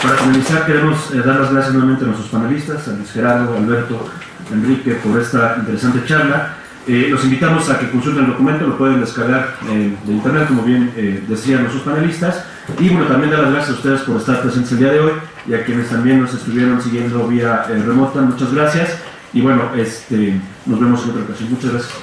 Para finalizar, queremos dar las gracias nuevamente a nuestros panelistas, a Luis Gerardo, Alberto, Enrique, por esta interesante charla. Los invitamos a que consulten el documento, lo pueden descargar de internet, como bien decían nuestros panelistas. Y bueno, también dar las gracias a ustedes por estar presentes el día de hoy, y a quienes también nos estuvieron siguiendo vía remota. Muchas gracias, y bueno, nos vemos en otra ocasión. Muchas gracias.